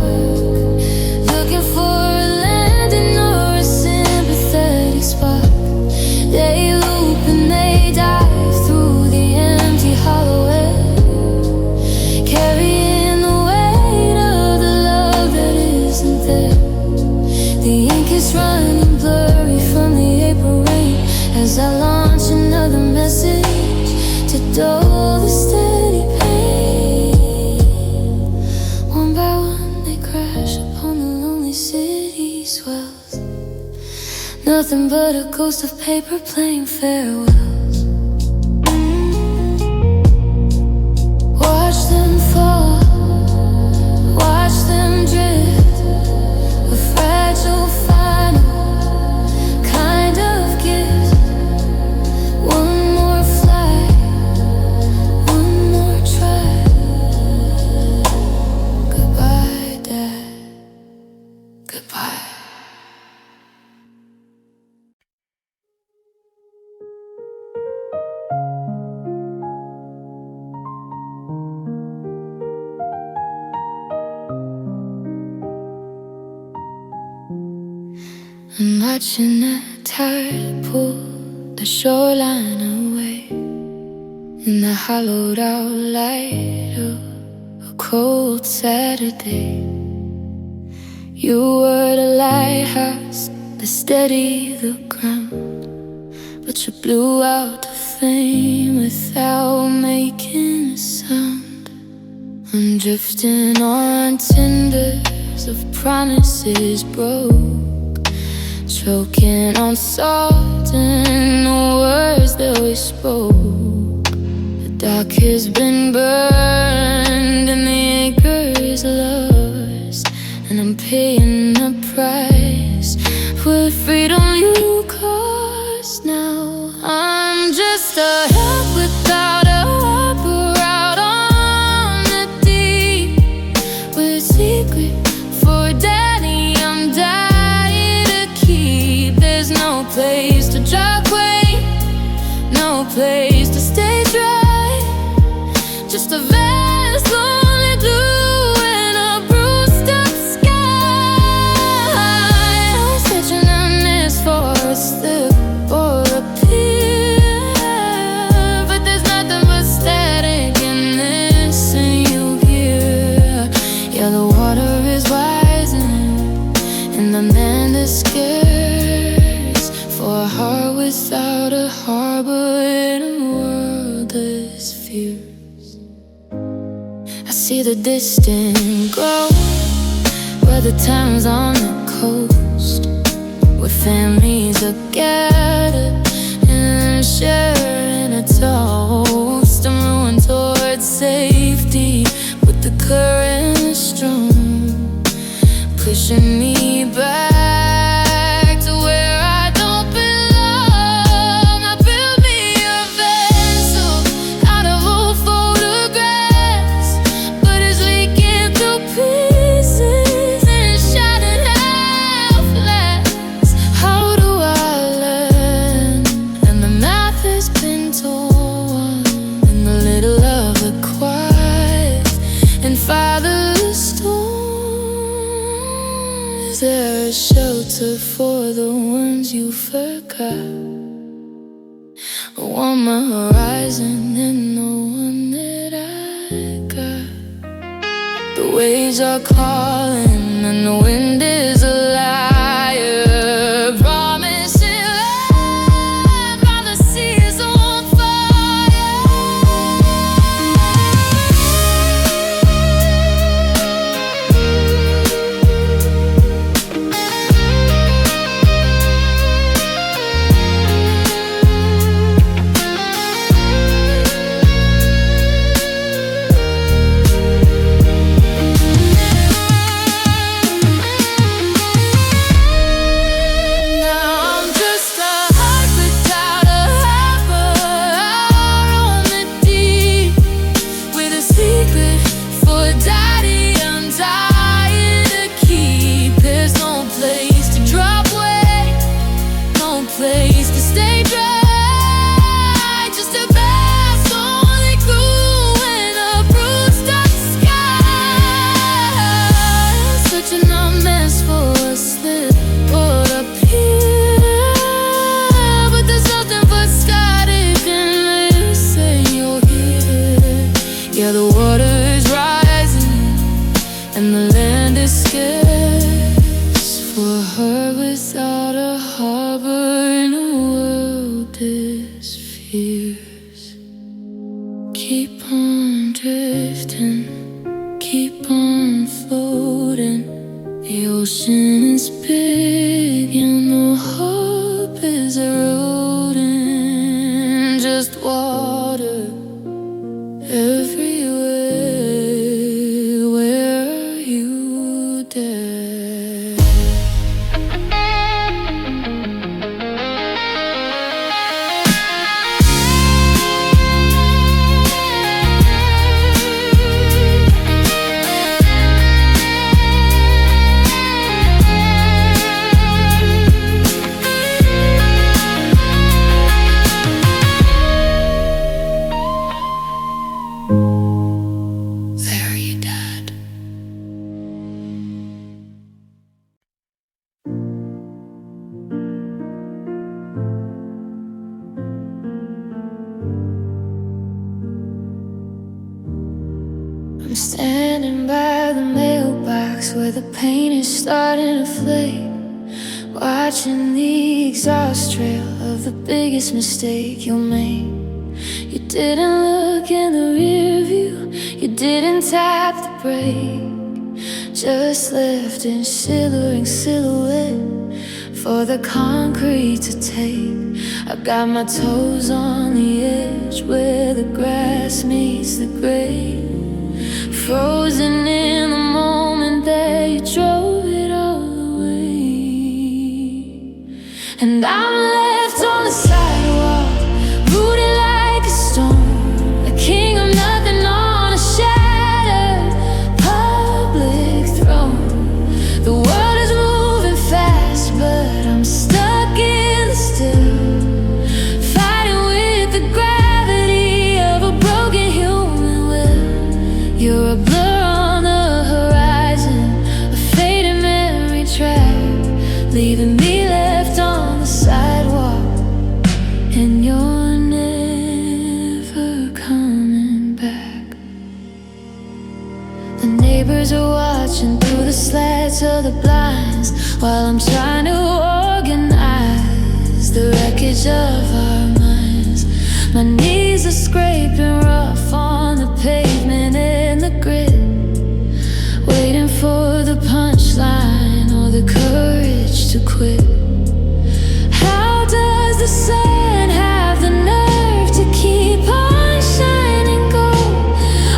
looking for a landing or a sympathetic spark. They loop and they dive through the empty hollow air, carrying the weight of the love that isn't there. The ink is running blurry from the April rain as I launch another message to dull the steady pain. One by one they crash upon the lonely city swells, nothing but a ghost of paper playing farewells. Watch them fall, watch them drift, a fragile final kind of gift. One more flight, one more try. Goodbye, Dad. Goodbye. I'm watching that tide pull the shoreline away in the hollowed out light of a cold Saturday. You were the lighthouse that steadied the ground, but you blew out the flame without making a sound. I'm drifting on timbers of promises broke, choking on salt and the words that we spoke. The dock has been burned and the anchor is lost, and I'm paying the price for the freedom you cost. Now I'm just a help without a harbor out on the deep, with a secret for daddy I'm dying to keep. There's no place to drop weight, no place to stay dry, just a vast lonely blue and a bruised up sky. I'm searching on this for a slip or a pier, but there's nothing but static in this, and you hear, yeah, the water is rising and the land is scarce for a heart without a harbor in a world that's fierce. I see the distant glow where the town's on the coast, where families are gathered and sharing a toast. I'm rowing towards safety with the current strong, pushing me back to where I don't belong. I built me a vessel out of old photographs, but it's leaking through pieces and shattered helpless. How do I land? And the map has been torn in the little of the quiet and father's storm. Is there a shelter for the ones you forgot? One more horizon than the one that I got. The waves are calling and the wind is a liar, promising love while the sea is on fire. wildest fears. Keep on drifting, keep on floating. The ocean is big and the hope is eroding. Just water everywhere. Where are you, Dad? I'm standing by the mailbox where the paint is starting to flake, watching the exhaust trail of the biggest mistake you'll make. You didn't look in the rear view, you didn't tap the brake, just left in shivering silhouette for the concrete to take. I got my toes on the edge where the grass meets the grave, frozen in the moment that you drove it all away. And I'm left on the sidewalk, rooted like a stone, a king of nothing on a shattered public throne. The world is moving fast, but I'm stuck in the still, fighting with the gravity of a broken human will. You're a blur on the horizon, a faded memory track, leaving me left on the sidewalk, and you're never coming back. The neighbors are watching through the slats of the blinds while I'm trying to organize the wreckage of our minds. My knees are scraping rough on the pavement and the grit, waiting for the punchline or the courage to quit. How does the sun have the nerve to keep on shining gold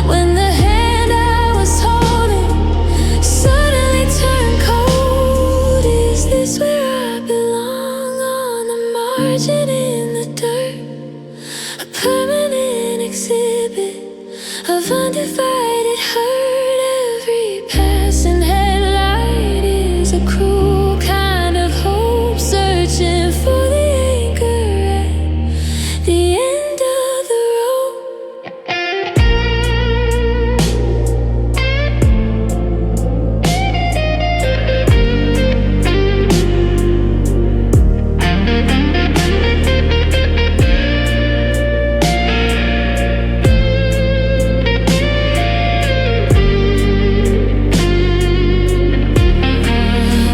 when the hand I was holding suddenly turned cold? Is this where I belong, on the margin in the dirt? A permanent exhibit of undivided hurt. Every passing headlight is a cruel kind of hope, searching for the anchor at the end of the road.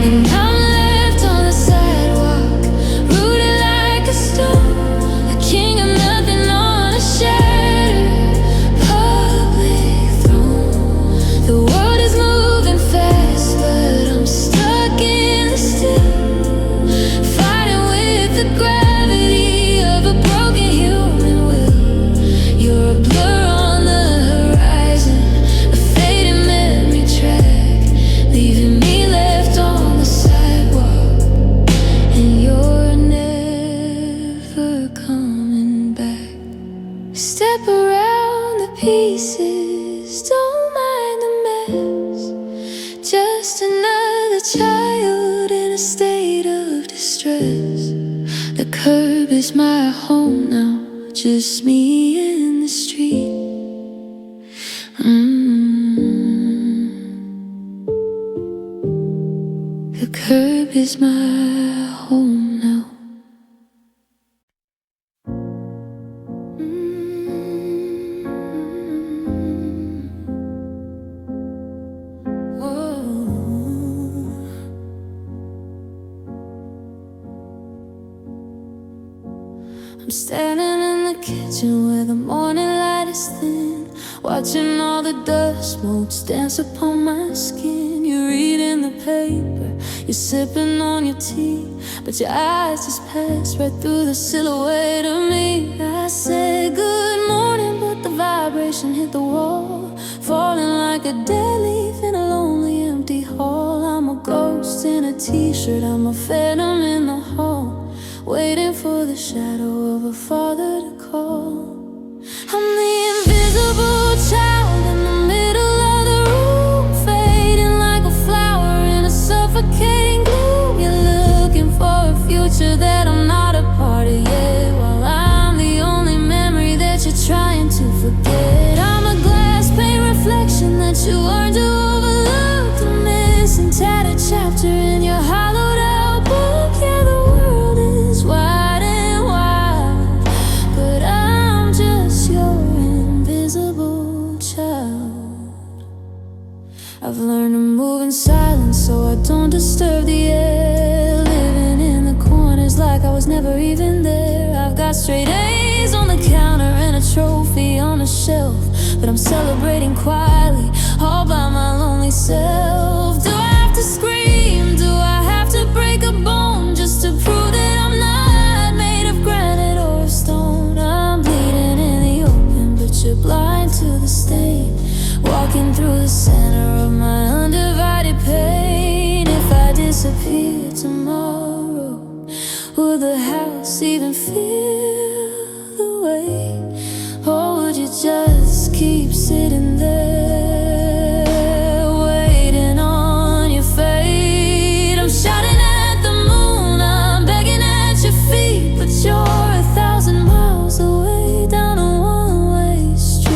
And I'm left on the sidewalk, rooted like a stone, a king of nothing on a shattered public throne. The world is moving fast, but I'm stuck in the still, fighting with the gravity of a broken human will. You're a blur on the horizon, a faded memory track, leaving me left on the sidewalk, and you're never coming back. Step around the pieces, don't mind the mess. Just another child in a state of distress. The curb is my home now, just me in the street. The curb is my home now. I'm standing in the kitchen where the morning light is thin, watching all the dust motes dance upon my skin. You're reading the paper, you're sipping on your tea, but your eyes just pass right through the silhouette of me. I said good morning, but the vibration hit the wall, falling like a dead leaf in a lonely empty hall. I'm a ghost in a t-shirt, I'm a phantom in the hall, waiting for the shadow of a father to call. I'm the invisible child in the middle of the room, fading like a flower in a suffocating gloom. You're looking for a future that I'm not a part of yet, while I'm the only memory that you're trying to forget. I'm a glass pane reflection that you learned to overlook, the missing tattered chapter in your hollowed out book. Yeah, the world is wide and wild, but I'm just your invisible child. I've learned to move in silence so I don't disturb the air, living in the corners like I was never even there. I've got straight A's on the counter and a trophy on a shelf, but I'm celebrating quietly all by my lonely self. Do I have to scream? Do I have to break a bone just to prove that I'm not made of granite or of stone? I'm bleeding in the open, but you're blind to the stain, walking through the center of my undivided pain. If I disappear tomorrow, will the house even feel the way? Or would you just keep sitting there, waiting on your fate? I'm shouting at the moon, I'm begging at your feet, but you're 1,000 miles away down a one-way street.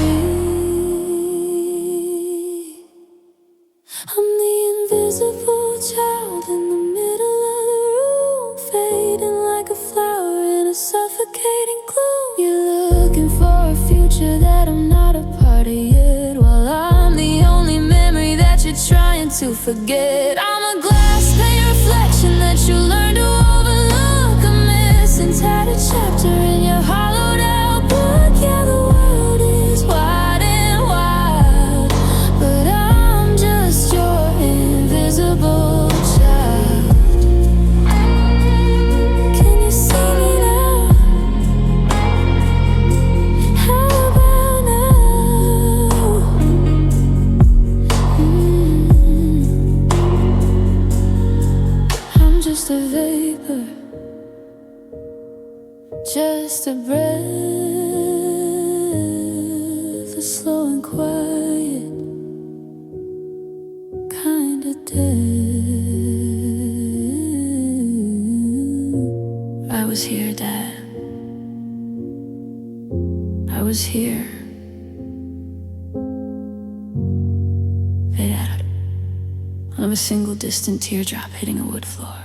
I'm the invisible child in the middle of the room, fading like a flower in a suffocating gloom. You're looking for a future that I'm not a part of yet, while I'm the only memory that you're trying to forget. I'm a glass pane reflection that you learned to overlook, a missing tattered chapter in your hollowed out book. Yeah, the world is wide and wild, but I'm just your invisible child. Can you see me now? How about now? I'm just a vapor, just a breath, a slow and quiet, kinda dead. I was here, Dad. I was here. Fade out of a single distant teardrop hitting a wood floor.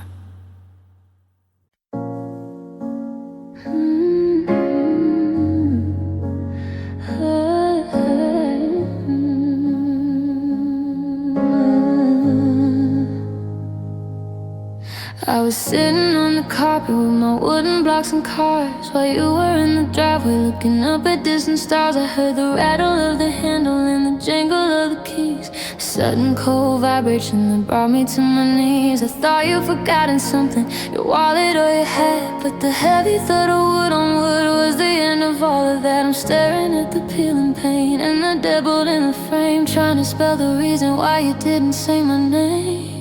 I was sitting on the carpet with my wooden blocks and cars, while you were in the driveway looking up at distant stars. I heard the rattle of the handle and the jangle of the keys, a sudden cold vibration that brought me to my knees. I thought you'd forgotten something, your wallet or your hat, but the heavy thud of wood on wood was the end of all of that. I'm staring at the peeling paint and the deadbolt in the frame, trying to spell the reason why you didn't say my name.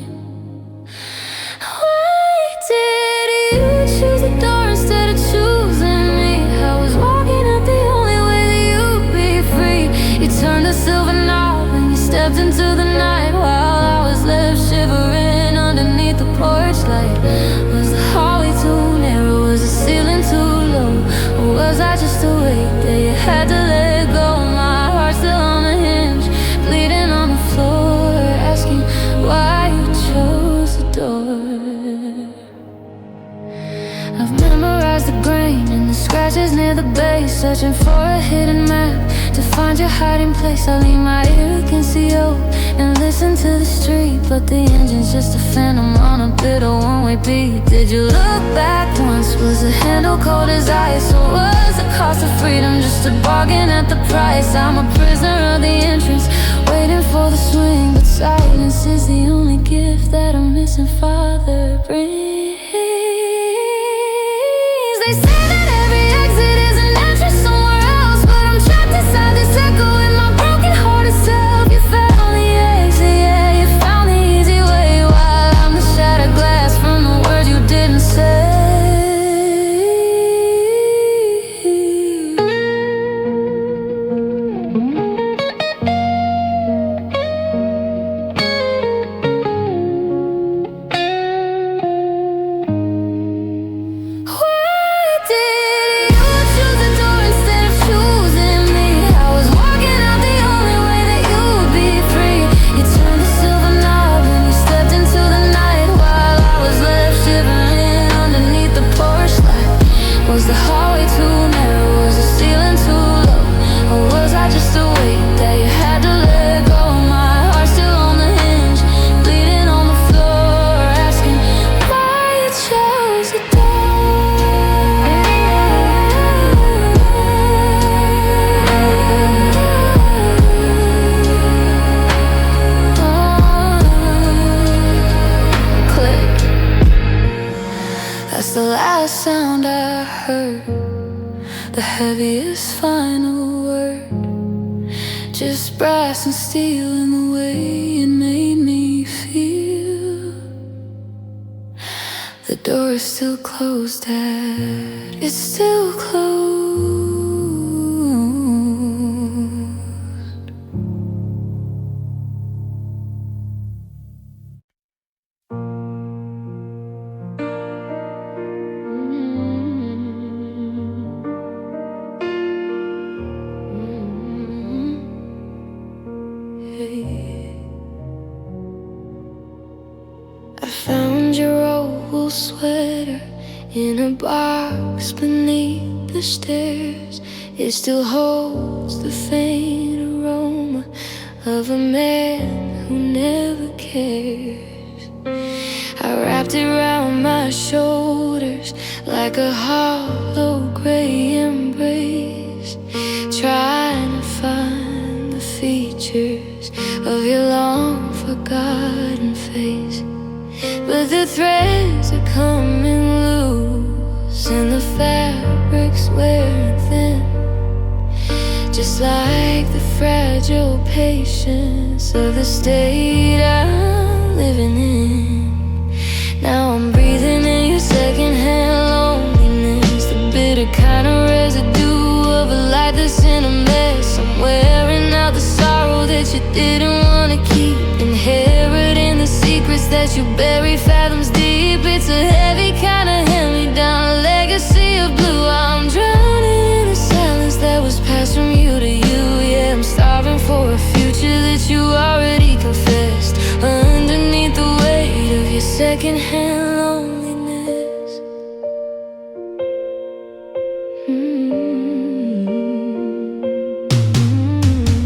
Did you choose the door instead of choosing me? I was walking out the only way that you'd be free. You turned a silver knob and you stepped into the night, while I was left shivering underneath the porch light. Was the hallway too narrow? Was the ceiling too low? Or was I just a weight that you had to let go? My heart still on the hinge, bleeding on the floor, asking why you chose the door. I've memorized the grain and the scratches near the base, searching for a hidden map to find your hiding place. I lean my ear against the oak and listen to the street, but the engine's just a phantom on a bitter one-way beat. Did you look back once? Was the hand handle cold as ice. So what's the cost of freedom? Just a bargain at the price. I'm a prisoner of the entrance, waiting for the swing. But silence is the only gift that a missing father brings. They say that every exit is an entrance somewhere else, but I'm trapped inside this echo in my broken hearted self. You found the exit, yeah, you found the easy way, while I'm the shattered glass from the words you didn't say. Was the hallway too narrow? Was the ceiling too low? Or was I just a weight that you had to let go? My heart still on the hinge, bleeding on the floor, asking why you chose the Click. That's the last sound I heard, the heaviest final word. Just brass and steel in the way it made me feel. The door is still closed, Dad. It's still closed. I found your old wool sweater in a box beneath the stairs. It still holds the faint aroma of a man who never cares. I wrapped it around my shoulders like a hollow gray embrace, trying to find the features of your long forgotten face. But the threads are coming loose and the fabric's wearing thin, just like the fragile patience of the state I'm living in. Now I'm breathing in your secondhand loneliness, the bitter kind of residue of a life that's in a mess. I'm wearing out the sorrow that you didn't want to keep, inheriting the secrets that you bury fathoms deep. It's a heavy kind of hand-me-down, a legacy of blue. I'm drowning in the silence that was passed from you to you. Yeah, I'm starving for a future that you already confessed, underneath the weight of your secondhand loneliness.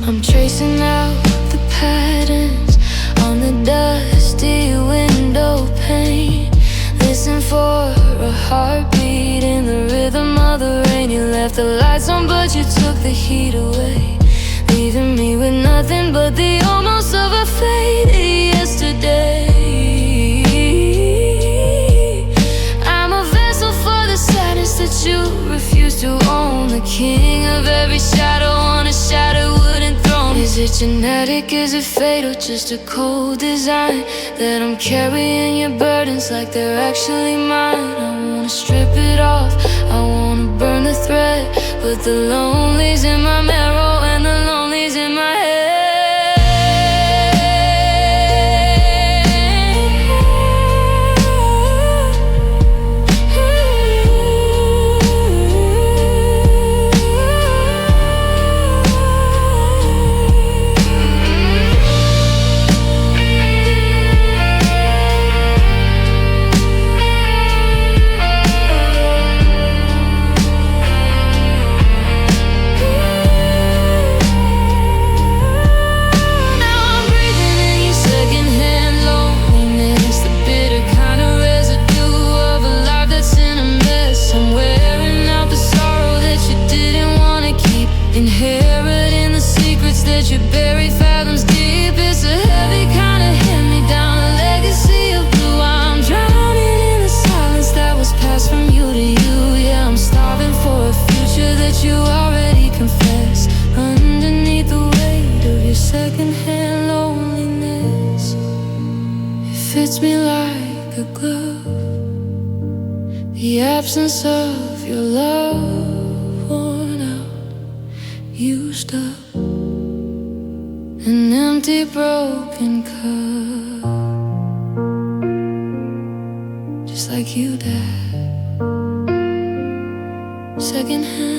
I'm tracing out the patterns on the dusty window pane, listen for a heartbeat in the rhythm of the rain. You left the lights on but you took the heat away, leaving me with nothing but the almost of a faded yesterday. I'm a vessel for the sadness that you refuse to own, the king of every shadow on a shattered wooden throne. Is it genetic, is it fatal, just a cold design that I'm carrying your burdens like they're actually mine? I wanna strip it off, I wanna burn the thread, but the lonely's in my marrow and the lonely's in my head. me like a glove. The absence of your love, worn out, used up, an empty broken cup, just like you, Dad, secondhand.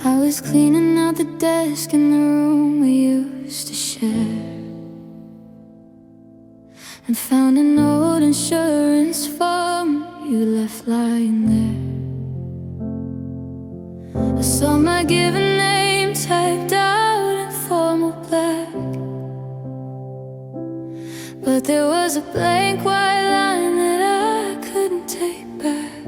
I was cleaning out the desk in the room we used to share, and found an old insurance form you left lying there. I saw my given name typed out in formal black, but there was a blank white line that I couldn't take back.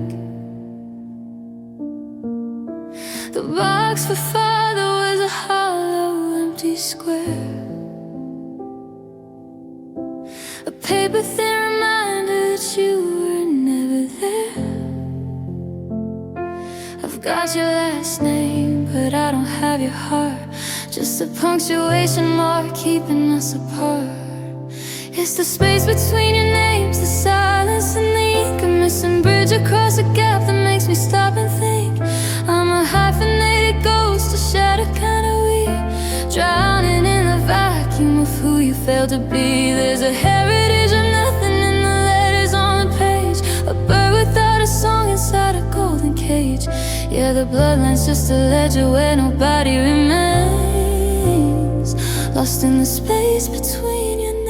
The box for father was a hollow, empty square, a paper thin reminder that you were never there. I've got your last name, but I don't have your heart, just a punctuation mark keeping us apart. It's the space between your names, the silence and the ink, a missing bridge across a gap that makes me stop and think. I'm a hyphenated ghost, a shattered kind of weak, drowning in the vacuum of who you failed to be. There's a heritage of nothing in the letters on the page, a bird without a song inside a golden cage. Yeah, the bloodline's just a ledger where nobody remains, lost in the space between your names.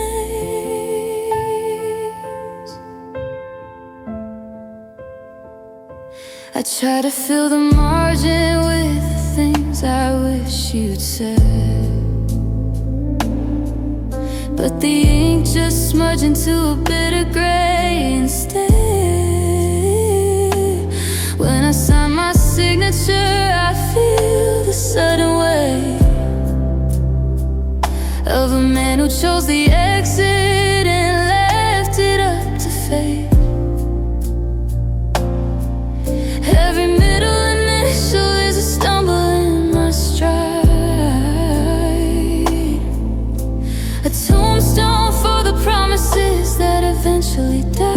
I try to fill the margin with the things I wish you'd said, but the ink just smudged into a bitter gray instead. When I sign my signature, I feel the sudden weight of a man who chose the exit and left it up to fate. Every middle initial is a stumble in my stride, a tombstone for the promises that eventually died.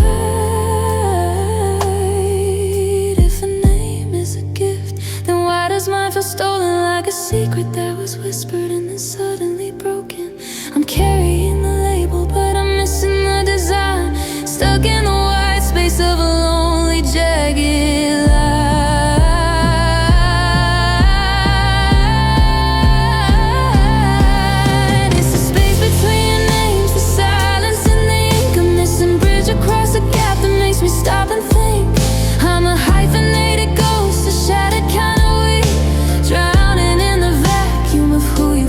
If a name is a gift, then why does mine feel stolen, like a secret that was whispered and then suddenly broken? I'm carrying the label, but I'm missing the design, stuck in the white space of a lonely, jagged line. It's the space between your names, the silence and the ink, a missing bridge across a gap that makes me stop and think. I'm a hyphenated ghost, a shattered kind of weak, drowning in the vacuum of who you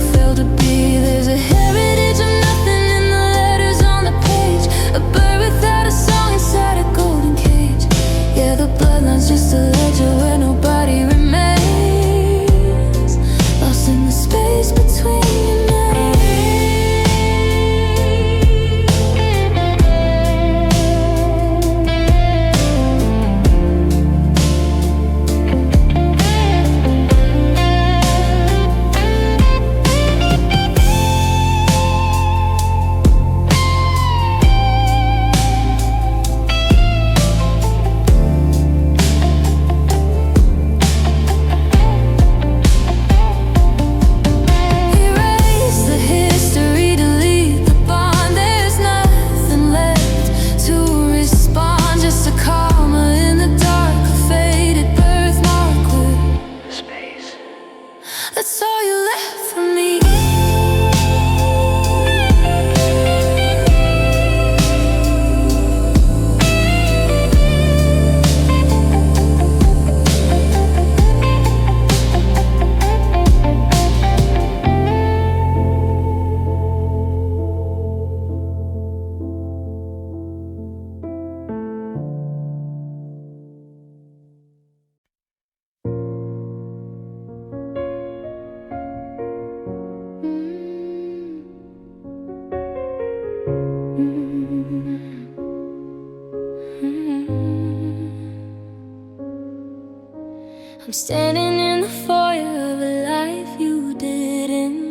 I'm standing in the foyer of a life you didn't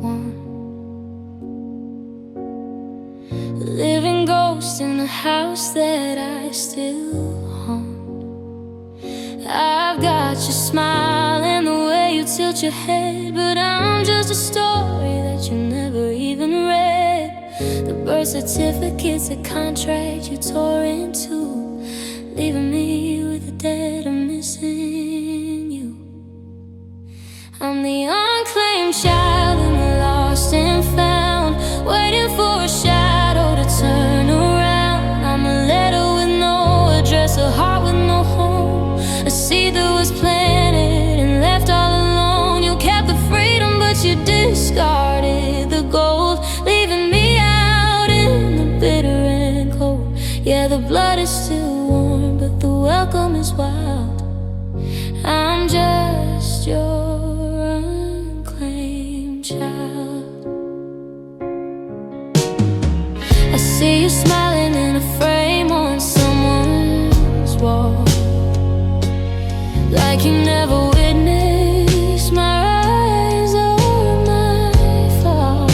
want, a living ghost in a house that I still haunt. I've got your smile and the way you tilt your head, but I'm just a story that you never even read. The birth certificate's a contract you tore into, leaving me with the debt of missing you. I'm the unclaimed child and the lost and found, waiting for a shadow to turn around. I'm a letter with no address, a heart with no home, a seed that was planted and left all alone. You kept the freedom but you discarded the gold, leaving me out in the bitter and cold. Yeah, the blood is still warm, but the welcome is wild. I'm just your unclaimed child. I see you smiling in a frame on someone's wall, like you never witnessed my rise or my fall.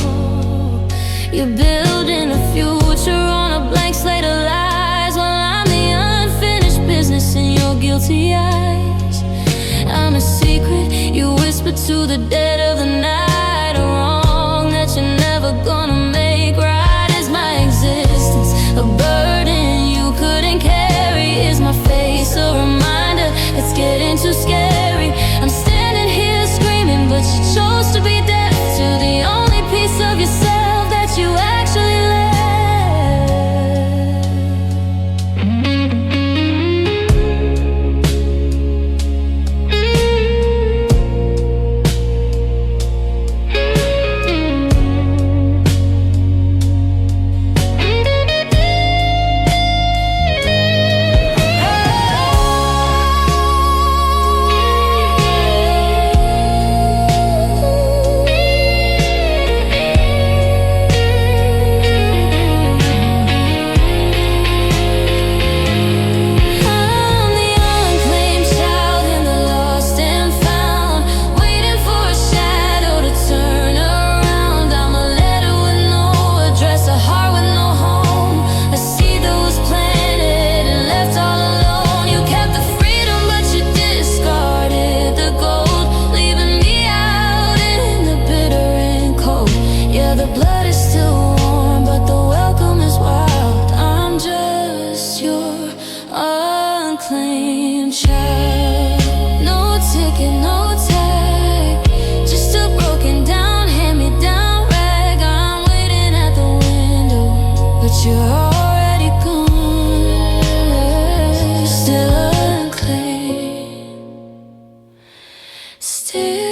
You're building a future on a blank slate of lies, while I'm the unfinished business in your guilty eyes. I'm a secret you whisper to the dead of the night, a wrong that you're never gonna make right. Is my existence a burden you couldn't carry? Is my face a reminder it's getting too scary? I'm standing here screaming, but you chose to be deaf to the only piece of yourself that you actually left. Unclaimed child, no ticket, no tag, just a broken down, hand-me-down rag. I'm waiting at the window, but you're already gone. Still unclaimed, still